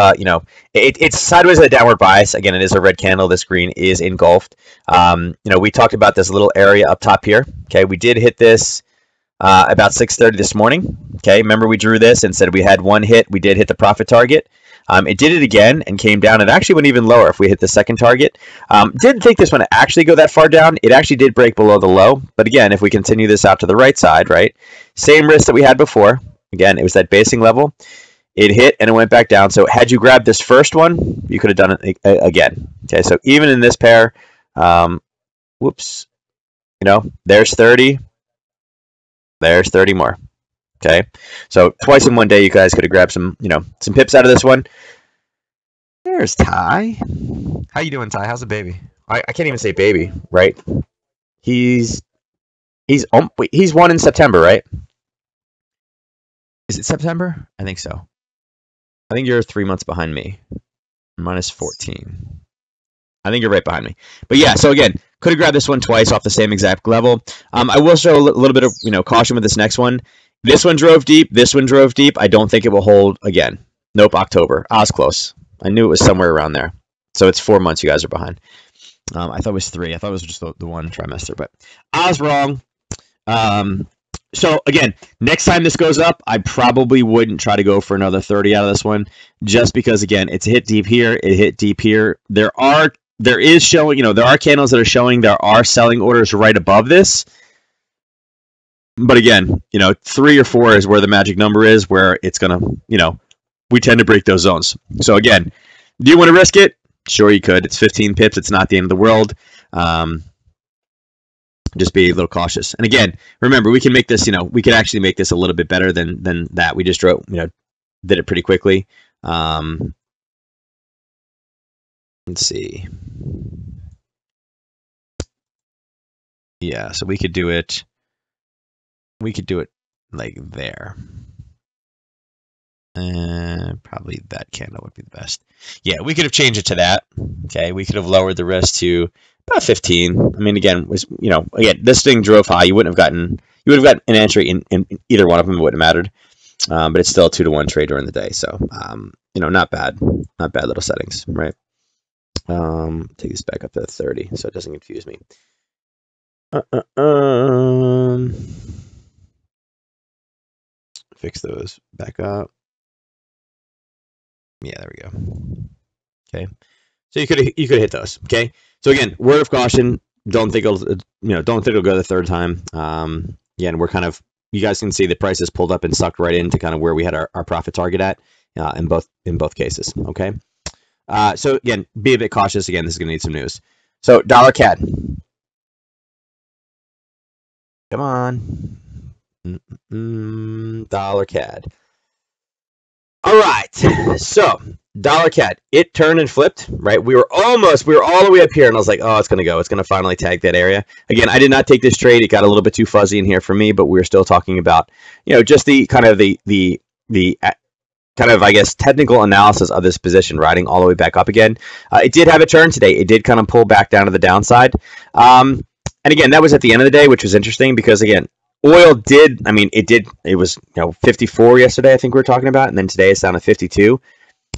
A: it's sideways with a downward bias. Again, it is a red candle. This green is engulfed. We talked about this little area up top here. Okay, we did hit this about 6:30 this morning. Okay, remember we drew this and said we had one hit. We did hit the profit target. It did it again and came down. It actually went even lower if we hit the second target. Didn't think this one would actually go that far down. It actually did break below the low. But again, if we continue this out to the right side, right, same risk that we had before. Again, it was that basing level. It hit and it went back down. So had you grabbed this first one, you could have done it again. Okay, so even in this pair, Whoops. You know, there's 30. There's 30 more. Okay. So twice in one day, you guys could have grabbed some, you know, some pips out of this one. There's Ty. How you doing, Ty? How's the baby? I can't even say baby, right? He's wait, he's 1 in September, right? Is it September? I think so. I think you're 3 months behind me. Minus 14. I think you're right behind me. But yeah, so again, could have grabbed this one twice off the same exact level. I will show a little bit of, you know, caution with this next one. This one drove deep. This one drove deep. I don't think it will hold again. Nope, October. I was close. I knew it was somewhere around there. So it's 4 months you guys are behind. I thought it was 3. I thought it was just the one trimester, but I was wrong. So again, next time this goes up, I probably wouldn't try to go for another 30 out of this one, just because again, it's hit deep here, it hit deep here. There is showing, you know, there are candles that are showing there are selling orders right above this. But again, you know, 3 or 4 is where the magic number is, where it's gonna, you know, we tend to break those zones. So again, do you want to risk it? Sure, you could. It's 15 pips. It's not the end of the world. Just be a little cautious. And again, remember, we can make this, you know, we could actually make this a little bit better than that. We just wrote, you know, did it pretty quickly. Let's see. Yeah, so we could do it like there. Probably that candle would be the best. Yeah, we could have changed it to that. Okay, we could have lowered the risk to about 15. I mean, again, this thing drove high. You would have gotten an entry in either one of them. It wouldn't have mattered. But it's still a 2-to-1 trade during the day. So, you know, not bad little settings, right? Take this back up to 30 so it doesn't confuse me. Fix those back up. Yeah, there we go. Okay, so you could hit those. Okay, so again, word of caution: don't think it'll go the third time. Again, we're kind of, you guys can see the prices pulled up and sucked right into kind of where we had our profit target at in both cases. Okay, so again, be a bit cautious. Again, this is going to need some news. So dollar CAD, come on, dollar CAD. All right, so dollar CAD, it turned and flipped, right? We were all the way up here, and I was like, oh, it's going to finally tag that area. Again, I did not take this trade. It got a little bit too fuzzy in here for me, but we were still talking about, you know, just the kind of I guess, technical analysis of this position, riding all the way back up again. It did have a turn today. It did kind of pull back down to the downside. And again, that was at the end of the day, which was interesting because, again, oil did, it was, you know, 54 yesterday, I think we were talking about, and then today it's down to 52.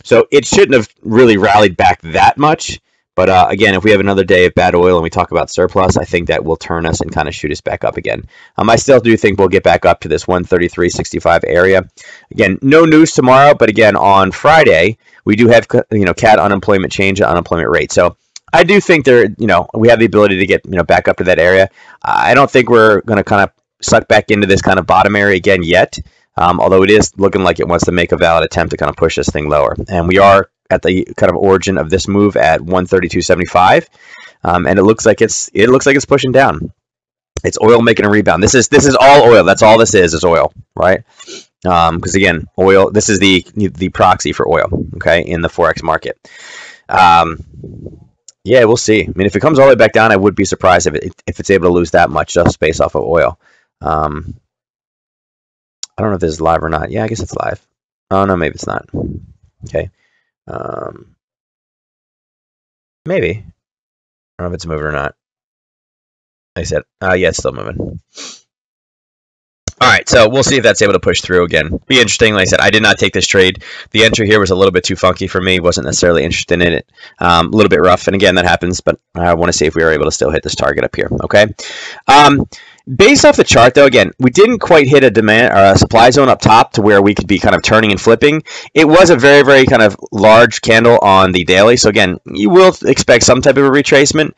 A: So it shouldn't have really rallied back that much. But again, if we have another day of bad oil and we talk about surplus, I think that will turn us and kind of shoot us back up again. I still do think we'll get back up to this 133.65 area. Again, no news tomorrow, but again, on Friday, we do have, you know, CAD unemployment change, unemployment rate. So I do think we have the ability to get, you know, back up to that area. I don't think we're going to kind of suck back into this kind of bottom area again yet, although it is looking like it wants to make a valid attempt to kind of push this thing lower. And we are at the kind of origin of this move at 132.75, and it looks like it's pushing down. It's oil making a rebound. This is all oil. That's all this is oil, right? Because again, oil. This is the proxy for oil. Okay, in the forex market. Yeah, we'll see. I mean, if it comes all the way back down, I would be surprised if it's able to lose that much just based off of oil. I don't know if this is live or not. Yeah, I guess it's live. Oh no, maybe it's not. Okay. Maybe. I don't know if it's moving or not. Like I said, yeah, it's still moving. All right, so we'll see if that's able to push through again. Be interesting. Like I said, I did not take this trade. The entry here was a little bit too funky for me. Wasn't necessarily interested in it. A little bit rough, and again, that happens. But I want to see if we are able to still hit this target up here. Okay. Based off the chart, though, again, we didn't quite hit a demand or a supply zone up top to where we could be kind of turning and flipping. It was a very, very kind of large candle on the daily. So again, you will expect some type of a retracement.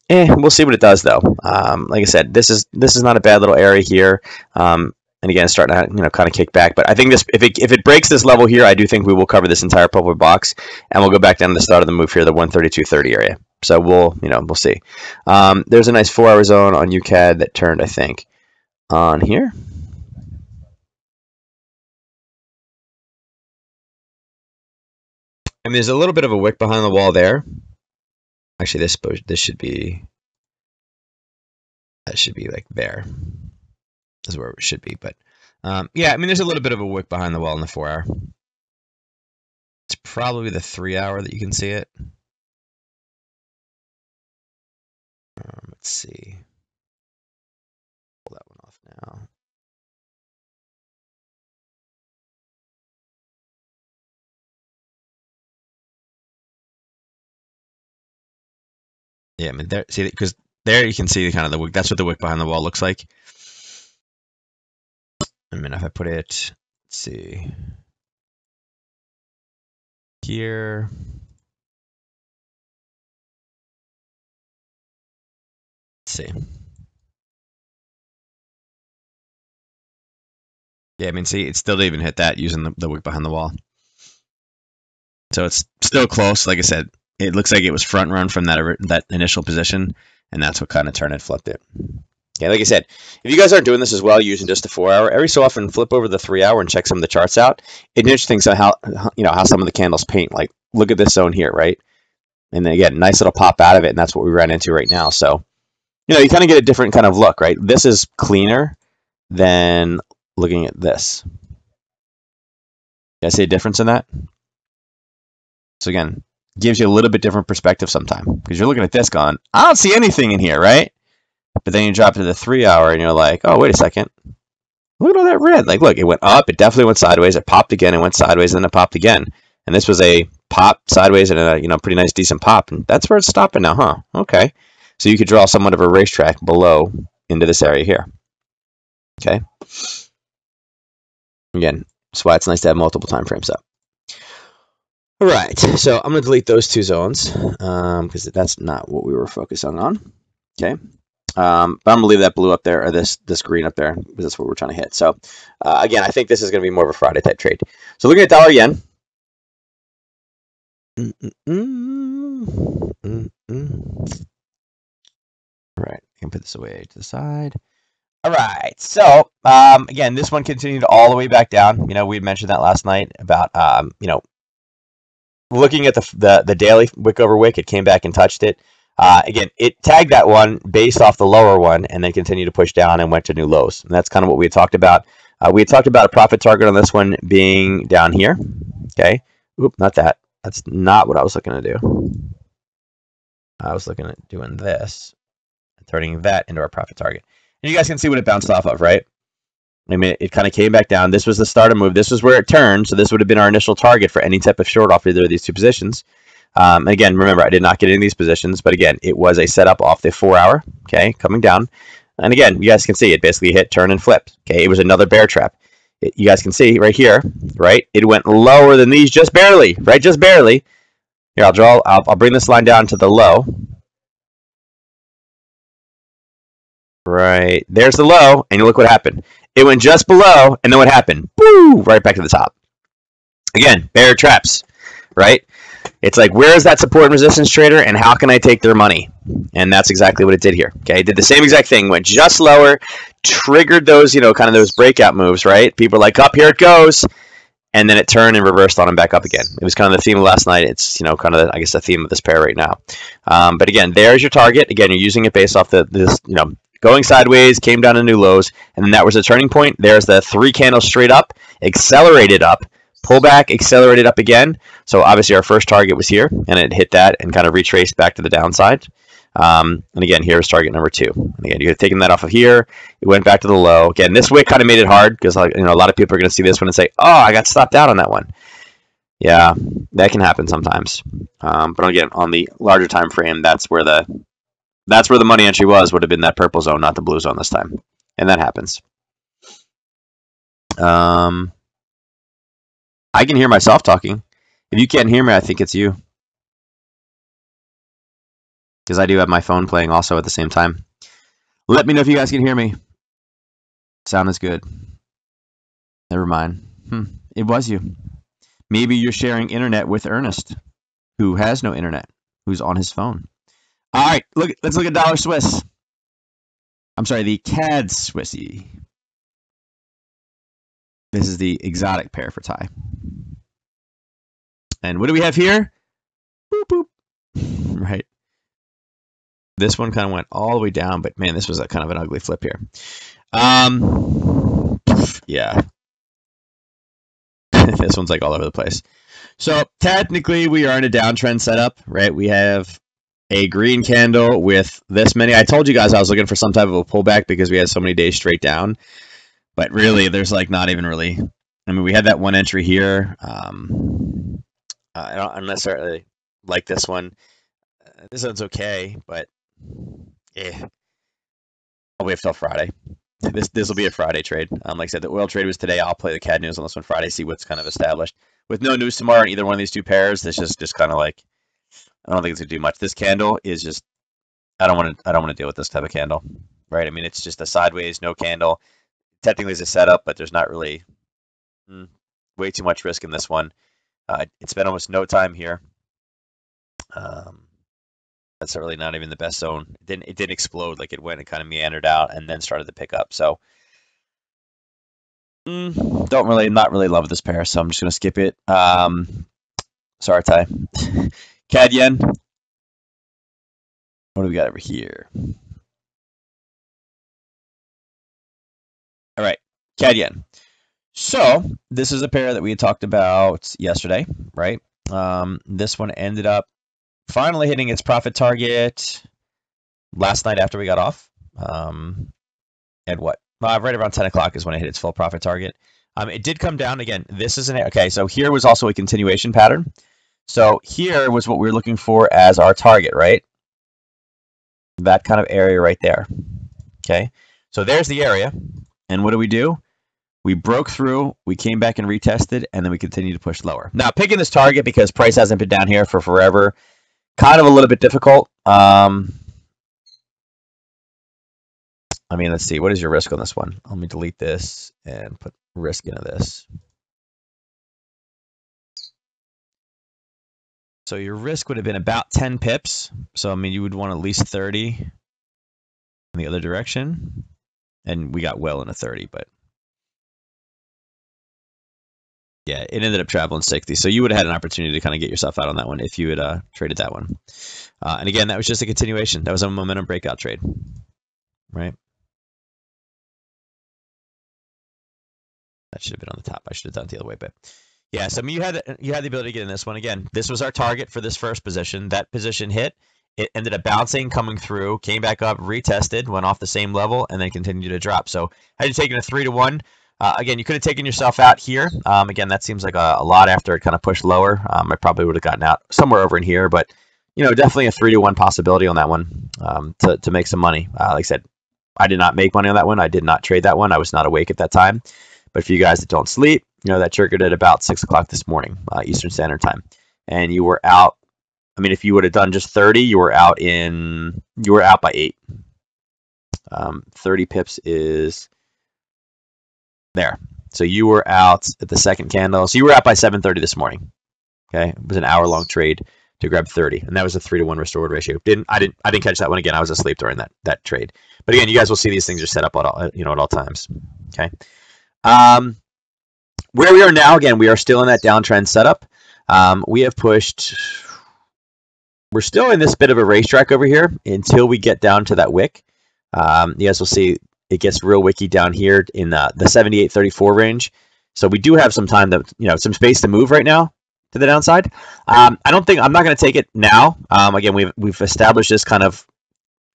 A: We'll see what it does, though. Like I said, this is not a bad little area here. And again, it's starting to kind of kick back. But I think this, if it breaks this level here, I do think we will cover this entire purple box, and we'll go back down to the start of the move here, the 132.30 area. So we'll see. There's a nice 4-hour zone on UCAD that turned, I think, on here. I mean, there's a little bit of a wick behind the wall there. Actually, this should be, that should be like there. This is where it should be. But yeah, I mean, there's a little bit of a wick behind the wall in the 4-hour. It's probably the 3-hour that you can see it. Let's see. Pull that one off now. Yeah, I mean, there, see, because there you can see kind of the wick. That's what the wick behind the wall looks like. I mean, if I put it, let's see, here. Let's see. Yeah, I mean, see, it still didn't even hit that using the wick behind the wall. So it's still close. Like I said, it looks like it was front run from that initial position, and that's what kind of turned it, flipped it. Yeah, like I said, if you guys aren't doing this as well, using just the 4-hour, every so often flip over the 3-hour and check some of the charts out. It's interesting how some of the candles paint. Like, look at this zone here, right? And then again, nice little pop out of it, and that's what we ran into right now. So, you kind of get a different kind of look, right? This is cleaner than looking at this. You guys see a difference in that? So again, gives you a little bit different perspective sometimes, because you're looking at this going, I don't see anything in here, right? But then you drop to the 3-hour and you're like, oh, wait a second. Look at all that red. Like, look, it went up. It definitely went sideways. It popped again. It went sideways, and then it popped again. And this was a pop sideways and a pretty nice, decent pop. And that's where it's stopping now, huh? Okay. So you could draw somewhat of a racetrack below into this area here. Okay. Again, that's why it's nice to have multiple time frames up. All right. So I'm going to delete those 2 zones because that's not what we were focusing on. Okay. But I'm going to leave that blue up there, or this green up there, because that's what we're trying to hit. So, again, I think this is going to be more of a Friday type trade. So looking at dollar yen. All right, I can put this away to the side. All right, so again, this one continued all the way back down. We had mentioned that last night about looking at the daily wick over wick. It came back and touched it. Again, it tagged that one based off the lower one and then continued to push down and went to new lows. And that's kind of what we had talked about. We had talked about a profit target on this one being down here. Okay. Oop, not that. That's not what I was looking to do. I was looking at doing this and turning that into our profit target. And you guys can see what it bounced off of, right? I mean, it kind of came back down. This was the starter move. This was where it turned. So this would have been our initial target for any type of short off either of these 2 positions. Again, remember, I did not get in these positions, but again, it was a setup off the 4-hour, okay, coming down. And again, you guys can see it basically hit, turn, and flipped. Okay, it was another bear trap. You guys can see right here, right? It went lower than these just barely, right? Just barely. Here, I'll bring this line down to the low. Right, there's the low, and you look what happened. It went just below, and then what happened? Boo! Right back to the top. Again, bear traps, right? It's like, where is that support and resistance trader, and how can I take their money? And that's exactly what it did here. Okay, it did the same exact thing, went just lower, triggered those, kind of those breakout moves, right? People are like, up, here it goes. And then it turned and reversed on them back up again. It was kind of the theme of last night. It's, kind of, I guess, the theme of this pair right now. But again, there's your target. Again, you're using it based off this, going sideways, came down to new lows, and then that was the turning point. There's the 3 candles straight up, accelerated up, pull back, accelerated up again. So obviously our first target was here, and it hit that and kind of retraced back to the downside. And again, here's target number 2. And again, you're taking that off of here. It went back to the low. Again, this wick kind of made it hard because a lot of people are going to see this one and say, "Oh, I got stopped out on that one." Yeah, that can happen sometimes. But again, on the larger time frame, that's where the money entry would have been that purple zone, not the blue zone this time, and that happens. I can hear myself talking. If you can't hear me, I think it's you. Because I do have my phone playing also at the same time. Let me know if you guys can hear me. Sound is good. Never mind. It was you. Maybe you're sharing internet with Ernest, who has no internet, who's on his phone. All right, let's look at dollar Swiss. I'm sorry, the CAD Swissy. This is the exotic pair for Thai. And what do we have here? Boop, boop. Right. This one kind of went all the way down, but man, this was a kind of an ugly flip here. Yeah. This one's like all over the place. So technically we are in a downtrend setup, right? We have a green candle with this many. I told you guys I was looking for some type of a pullback because we had so many days straight down. But really, there's like not even really. I mean, we had that one entry here. I don't necessarily like this one. This one's okay, but yeah. I'll wait till Friday. This will be a Friday trade. Like I said, the oil trade was today. I'll play the CAD news on this one Friday, see what's kind of established. With no news tomorrow in either one of these two pairs, this is just kind of like, I don't think it's gonna do much. This candle is just, I don't want to deal with this type of candle, right? I mean, it's just a sideways, no candle. Technically, it's a setup, but there's not really way too much risk in this one. It's been almost no time here. That's really not even the best zone. It didn't explode, like it went and kind of meandered out and then started to pick up. So not really love this pair, so I'm just gonna skip it. Sorry, Ty. CAD yen. What do we got over here? All right, CAD yen. So this is a pair that we had talked about yesterday, right? This one ended up finally hitting its profit target last night after we got off. At what? Right around 10 o'clock is when it hit its full profit target. It did come down again. This is okay. So here was also a continuation pattern. So here was what we were looking for as our target, right? That kind of area right there. Okay. So there's the area. And what do? We broke through, we came back and retested, and then we continued to push lower. Now, picking this target because price hasn't been down here for forever, kind of a little bit difficult. I mean, let's see. What is your risk on this one? Let me delete this and put risk into this. So your risk would have been about 10 pips. So, I mean, you would want at least 30 in the other direction. And we got well into 30, but yeah, it ended up traveling 60. So you would have had an opportunity to kind of get yourself out on that one if you had traded that one. And again, that was just a continuation. That was a momentum breakout trade, right? That should have been on the top. I should have done it the other way, but yeah. So I mean, you had the ability to get in this one again. This was our target for this first position. That position hit. It ended up bouncing, coming through, came back up, retested, went off the same level, and then continued to drop. So had you taken a 3-to-1, again, you could have taken yourself out here. Again, that seems like a lot after it kind of pushed lower. I probably would have gotten out somewhere over in here, but you know, definitely a 3-to-1 possibility on that one to make some money. Like I said, I did not make money on that one. I did not trade that one. I was not awake at that time. But for you guys that don't sleep, you know, that triggered at about 6 o'clock this morning, Eastern Standard Time, and you were out. I mean, if you would have done just 30, you were out by 8. 30 pips is there. So you were out at the second candle. So you were out by 7:30 this morning. Okay, it was an hour-long trade to grab 30, and that was a 3-to-1 risk-reward ratio. I didn't catch that one again. I was asleep during that trade. But again, you guys will see these things are set up at all times. Okay. Where we are now, again, we are still in that downtrend setup. We have pushed. We're still in this bit of a racetrack over here until we get down to that wick. You guys will see it gets real wicky down here in the 78.34 range. So we do have some time some space to move right now to the downside. I'm not going to take it now. Again, we've established this kind of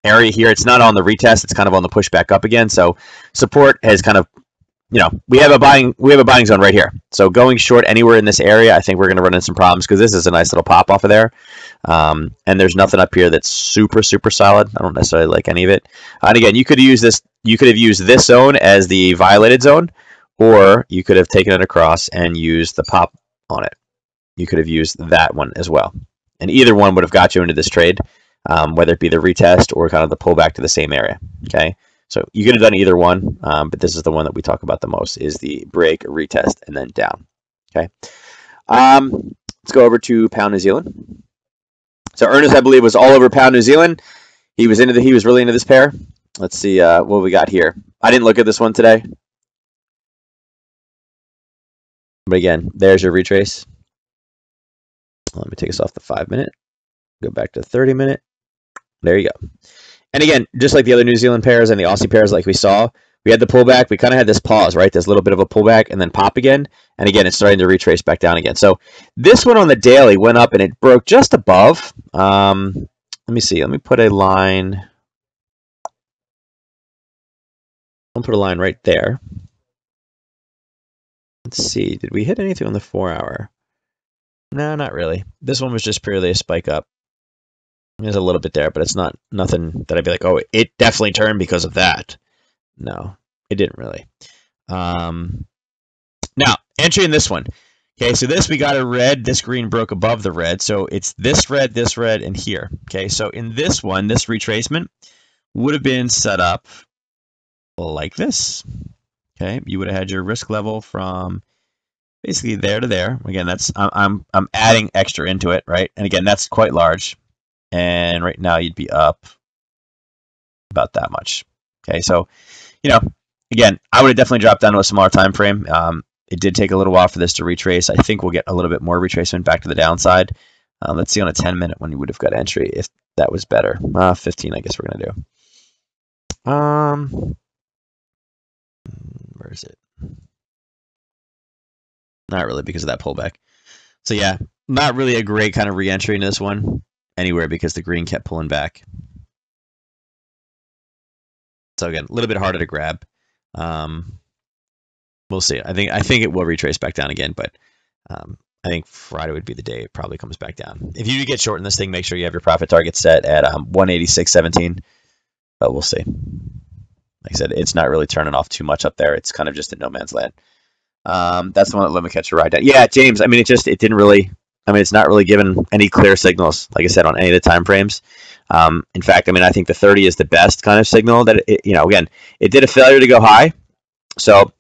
A: area here. It's not on the retest. It's kind of on the push back up again. So support has kind of, we have a buying zone right here. So going short anywhere in this area, I think we're going to run into some problems because this is a nice little pop off of there. And there's nothing up here that's super solid. I don't necessarily like any of it. And again, you could have used this zone as the violated zone, or you could have taken it across and used the pop on it. You could have used that one as well. And either one would have got you into this trade, whether it be the retest or kind of the pullback to the same area. Okay. So you could have done either one, but this is the one that we talk about the most, is the break, retest, and then down. Okay. Let's go over to pound New Zealand. So Ernest, I believe, was all over pound New Zealand. He was really into this pair. Let's see what we got here. I didn't look at this one today. But again, there's your retrace. Let me take us off the 5-minute. Go back to 30-minute. There you go. And again, just like the other New Zealand pairs and the Aussie pairs like we saw, we had the pullback. We kind of had this pause, right? This little bit of a pullback and then pop again. And again, it's starting to retrace back down again. So this one on the daily went up and it broke just above. Let me see. Let me put a line. I'll put a line right there. Let's see. Did we hit anything on the 4-hour? No, not really. This one was just purely a spike up. There's a little bit there, but it's nothing that I'd be like, oh, it definitely turned because of that. No, it didn't really. Now, entry in this one. Okay, so this we got a red. This green broke above the red. So it's this red, and here. Okay, so in this one, this retracement would have been set up like this. Okay, you would have had your risk level from basically there to there. Again, that's I'm adding extra into it, right? And again, that's quite large. And right now you'd be up about that much. Okay, so again, I would have definitely dropped down to a smaller time frame. It did take a little while for this to retrace. I think we'll get a little bit more retracement back to the downside. Let's see on a 10-minute when you would have got entry if that was better. 15, I guess we're gonna do. Where is it? Not really because of that pullback. So yeah, not really a great kind of re-entry in this one anywhere because the green kept pulling back. So again, a little bit harder to grab. We'll see. I think it will retrace back down again, but I think Friday would be the day it probably comes back down. If you get short in this thing, make sure you have your profit target set at 186.17. But we'll see. Like I said, it's not really turning off too much up there. It's kind of just in no man's land. That's the one that let me catch a ride down. Yeah, James. I mean, it didn't really. I mean, it's not really given any clear signals, like I said, on any of the time frames. In fact, I mean, I think the 30 is the best kind of signal that again, it did a failure to go high. So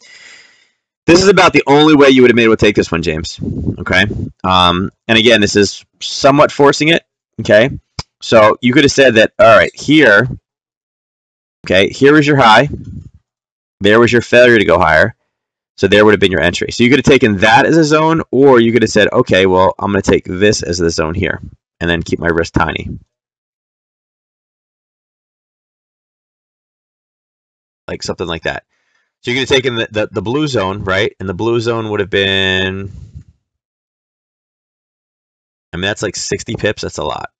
A: this is about the only way you would have been able to take this one, James. Okay. And again, this is somewhat forcing it. Okay. So you could have said that, all right, here. Okay, here was your high. There was your failure to go higher. So there would have been your entry. So you could have taken that as a zone, or you could have said, okay, well, I'm going to take this as the zone here, and then keep my risk tiny. Like something like that. So you could have taken the blue zone, right? And the blue zone would have been, I mean, that's like 60 pips. That's a lot,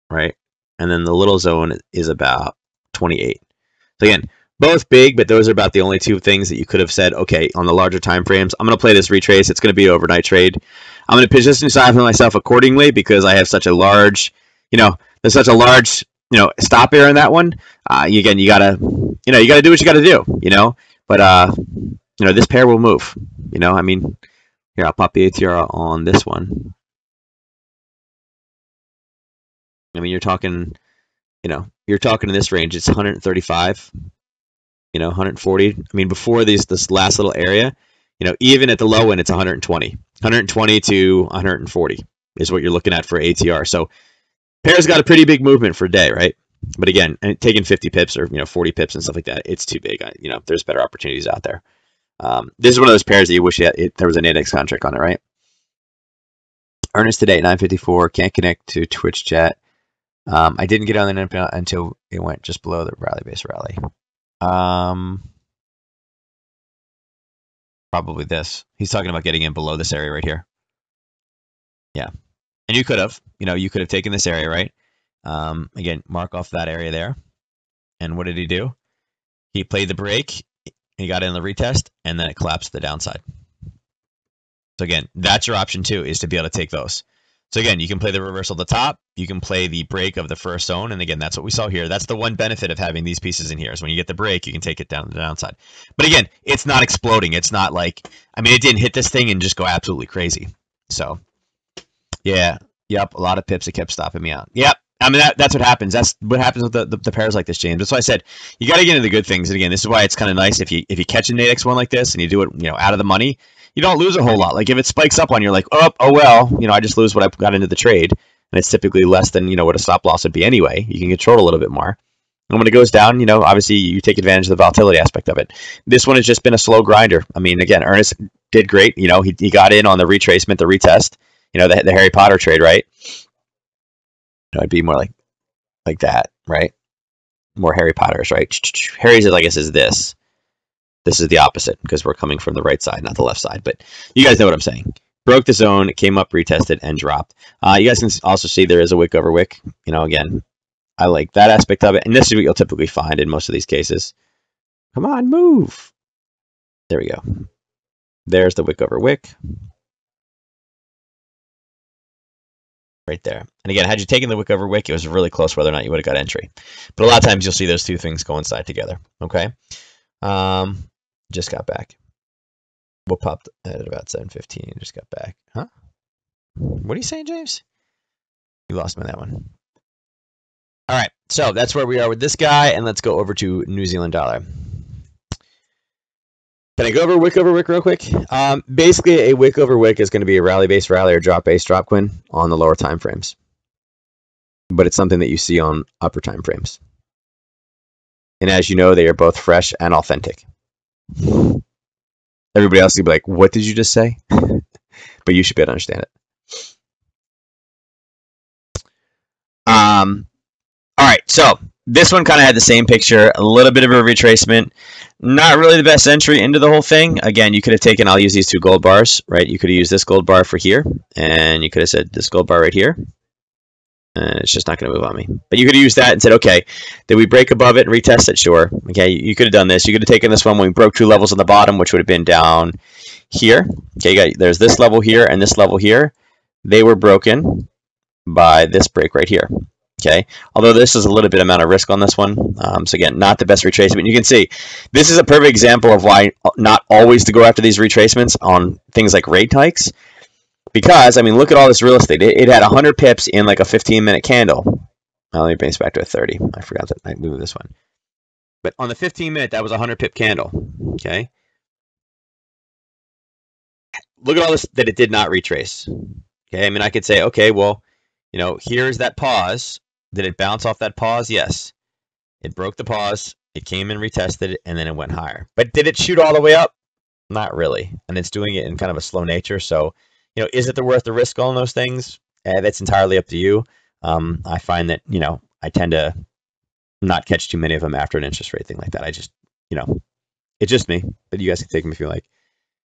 A: right? And then the little zone is about 28. So again, both big, but those are about the only two things that you could have said, okay, on the larger time frames, I'm going to play this retrace. It's going to be an overnight trade. I'm going to position myself accordingly because I have such a large, there's such a large, stop area in that one. Again, you gotta do what you gotta do, but this pair will move, I mean, here, I'll pop the ATR on this one. I mean, you're talking in this range, it's 135, 140. I mean, before this last little area, even at the low end, it's 120 to 140 is what you're looking at for ATR. So pair's got a pretty big movement for a day, right? But again, taking 50 pips or 40 pips and stuff like that, it's too big. There's better opportunities out there. This is one of those pairs that you wish there was an index contract on it, right? Ernest today at 9:54 can't connect to Twitch chat. I didn't get on the net until it went just below the rally base rally. Probably this. He's talking about getting in below this area right here. Yeah. And you could have, taken this area, right? Again, mark off that area there. And what did he do? He played the break, he got in the retest, and then it collapsed to the downside. So again, that's your option too, is to be able to take those. So again, you can play the reversal at the top, you can play the break of the first zone, and again, that's what we saw here. That's the one benefit of having these pieces in here, is when you get the break, you can take it down to the downside. But again, it's not exploding. It's not like, I mean, it didn't hit this thing and just go absolutely crazy. So, yeah, yep, a lot of pips, it kept stopping me out. Yep, I mean, that's what happens. That's what happens with the pairs like this, James. That's why I said, you got to get into the good things. And again, this is why it's kind of nice if you catch a Nadex one like this and you do it, out of the money, you don't lose a whole lot. Like if it spikes up on you, you're like, oh well, I just lose what I got into the trade. and it's typically less than, you know, what a stop loss would be anyway. You can control it a little bit more. And when it goes down, you know, obviously you take advantage of the volatility aspect of it. This one has just been a slow grinder. I mean, again, Ernest did great. You know, he got in on the retracement, the retest, you know, the Harry Potter trade, right? You know, it'd be more like that, right? More Harry Potters, right? Harry's, I guess, is this. This is the opposite because we're coming from the right side, not the left side. But you guys know what I'm saying. Broke the zone, came up, retested, and dropped. You guys can also see there is a wick over wick. You know, again, I like that aspect of it. And this is what you'll typically find in most of these cases. Come on, move. There we go. There's the wick over wick. Right there. And again, had you taken the wick over wick, it was really close whether or not you would have got entry. But a lot of times you'll see those two things coincide together. Okay. Just got back. We'll pop at about 7:15. Just got back. Huh? What are you saying, James? You lost me on that one. All right. So that's where we are with this guy. And let's go over to New Zealand dollar. Can I go over wick real quick? Basically, a wick over wick is going to be a rally-based rally or drop-based drop, Quinn, on the lower time frames. But it's something that you see on upper time frames. And as you know, they are both fresh and authentic. Everybody else will be like, what did you just say? But you should be able to understand it. All right, so this one kind of had the same picture, a little bit of a retracement. Not really the best entry into the whole thing. Again, you could have taken, I'll use these two gold bars, right? You could have used this gold bar for here, and you could have said this gold bar right here. And it's just not going to move on me. But you could have used that and said, okay, did we break above it and retest it? Sure. Okay, you could have done this. You could have taken this one when we broke two levels on the bottom, which would have been down here. Okay, there's this level here and this level here. They were broken by this break right here. Okay, although this is a little bit amount of risk on this one. So again, not the best retracement. You can see this is a perfect example of why not always to go after these retracements on things like rate hikes. Because, I mean, look at all this real estate. It had 100 pips in like a 15-minute candle. Let me bring this back to a 30. I forgot that I moved this one. But on the 15-minute, that was a 100 pip candle. Okay. Look at all this that it did not retrace. Okay. I mean, I could say, okay, well, you know, here's that pause. Did it bounce off that pause? Yes. It broke the pause. It came and retested it, and then it went higher. But did it shoot all the way up? Not really. And it's doing it in kind of a slow nature. So, you know, is it worth the risk on those things? That's entirely up to you. I find that, you know, I tend to not catch too many of them after an interest rate thing like that. I just, you know, it's just me. But you guys can take them if you like.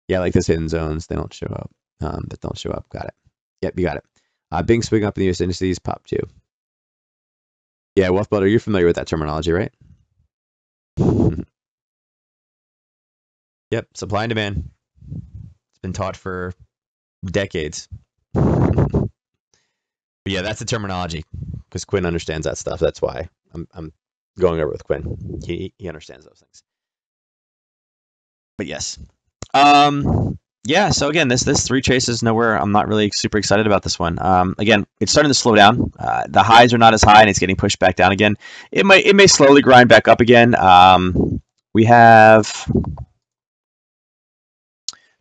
A: Yeah, like those hidden zones, they don't show up. That don't show up. Got it. Yep, you got it. Bing swing up in the US indices, pop too. Yeah, Wealth Builder, you're familiar with that terminology, right? Yep, supply and demand. It's been taught for decades. But yeah, that's the terminology because Quinn understands that stuff. That's why I'm going over with Quinn. He understands those things. But yes. Yeah, so again, this three chases nowhere. I'm not really super excited about this one. Again, it's starting to slow down. The highs are not as high, and it's getting pushed back down again. It may slowly grind back up again. We have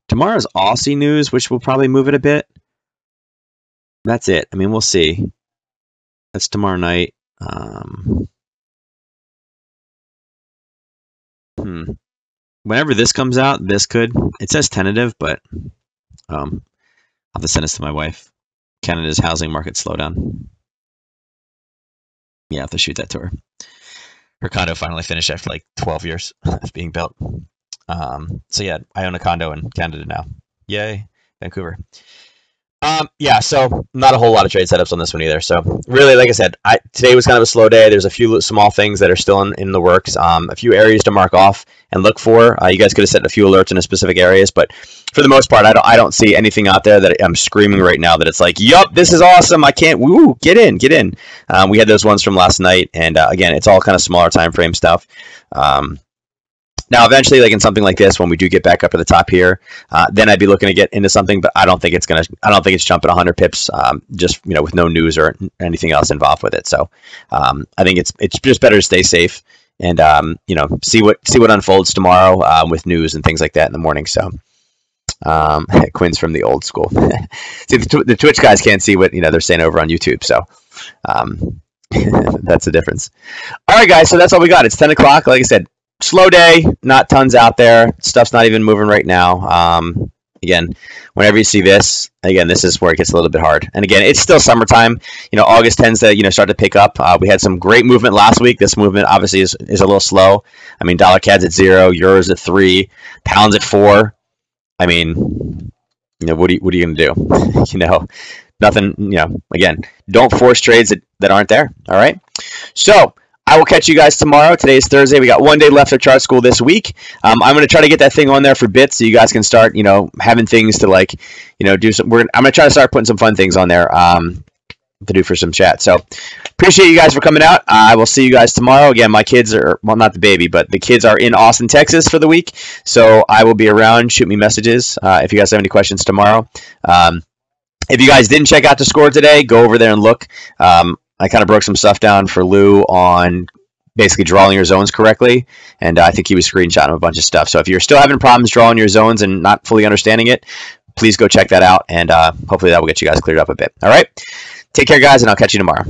A: tomorrow's Aussie news, which will probably move it a bit. That's it. I mean, we'll see. That's tomorrow night. Whenever this comes out, this could. It says tentative, but I'll have to send this to my wife. Canada's housing market slowdown. Yeah, I have to shoot that to her. Her condo finally finished after like 12 years of being built. So yeah, I own a condo in Canada now. Yay, Vancouver. Yeah, so not a whole lot of trade setups on this one either. So really, like I said, today was kind of a slow day. There's a few small things that are still in the works. A few areas to mark off and look for. You guys could have set a few alerts in specific areas, but for the most part, I don't see anything out there that I'm screaming right now that it's like, yup, this is awesome. I can't, woo, get in. We had those ones from last night, and again, it's all kind of smaller time frame stuff. Now, eventually, like in something like this, when we do get back up to the top here, then I'd be looking to get into something. But I don't think it's jumping 100 pips, just with no news or anything else involved with it. So I think it's just better to stay safe and see what unfolds tomorrow with news and things like that in the morning. So Quinn's from the old school. See, the Twitch guys can't see what they're saying over on YouTube, so that's the difference. All right, guys, so that's all we got. It's 10 o'clock. Like I said, slow day, not tons out there. Stuff's not even moving right now. Again, whenever you see this, again, this is where it gets a little bit hard. And again, it's still summertime. August tends to start to pick up. We had some great movement last week. This movement obviously is a little slow. I mean, dollar CAD's at 0, euros at 3, pounds at 4. I mean, what are you going to do? Nothing. Again, don't force trades that aren't there. All right. So I will catch you guys tomorrow. Today is Thursday. We got 1 day left of chart school this week. I'm going to try to get that thing on there for bits so you guys can start, having things to do some. I'm going to try to start putting some fun things on there to do for some chat. So appreciate you guys for coming out. I will see you guys tomorrow. Again, my kids are, well, not the baby, but the kids are in Austin, Texas for the week. So I will be around. Shoot me messages if you guys have any questions tomorrow. If you guys didn't check out the score today, go over there and look. I kind of broke some stuff down for Lou on basically drawing your zones correctly, and I think he was screenshotting a bunch of stuff. So if you're still having problems drawing your zones and not fully understanding it, please go check that out, and hopefully that will get you guys cleared up a bit. All right? Take care, guys, and I'll catch you tomorrow.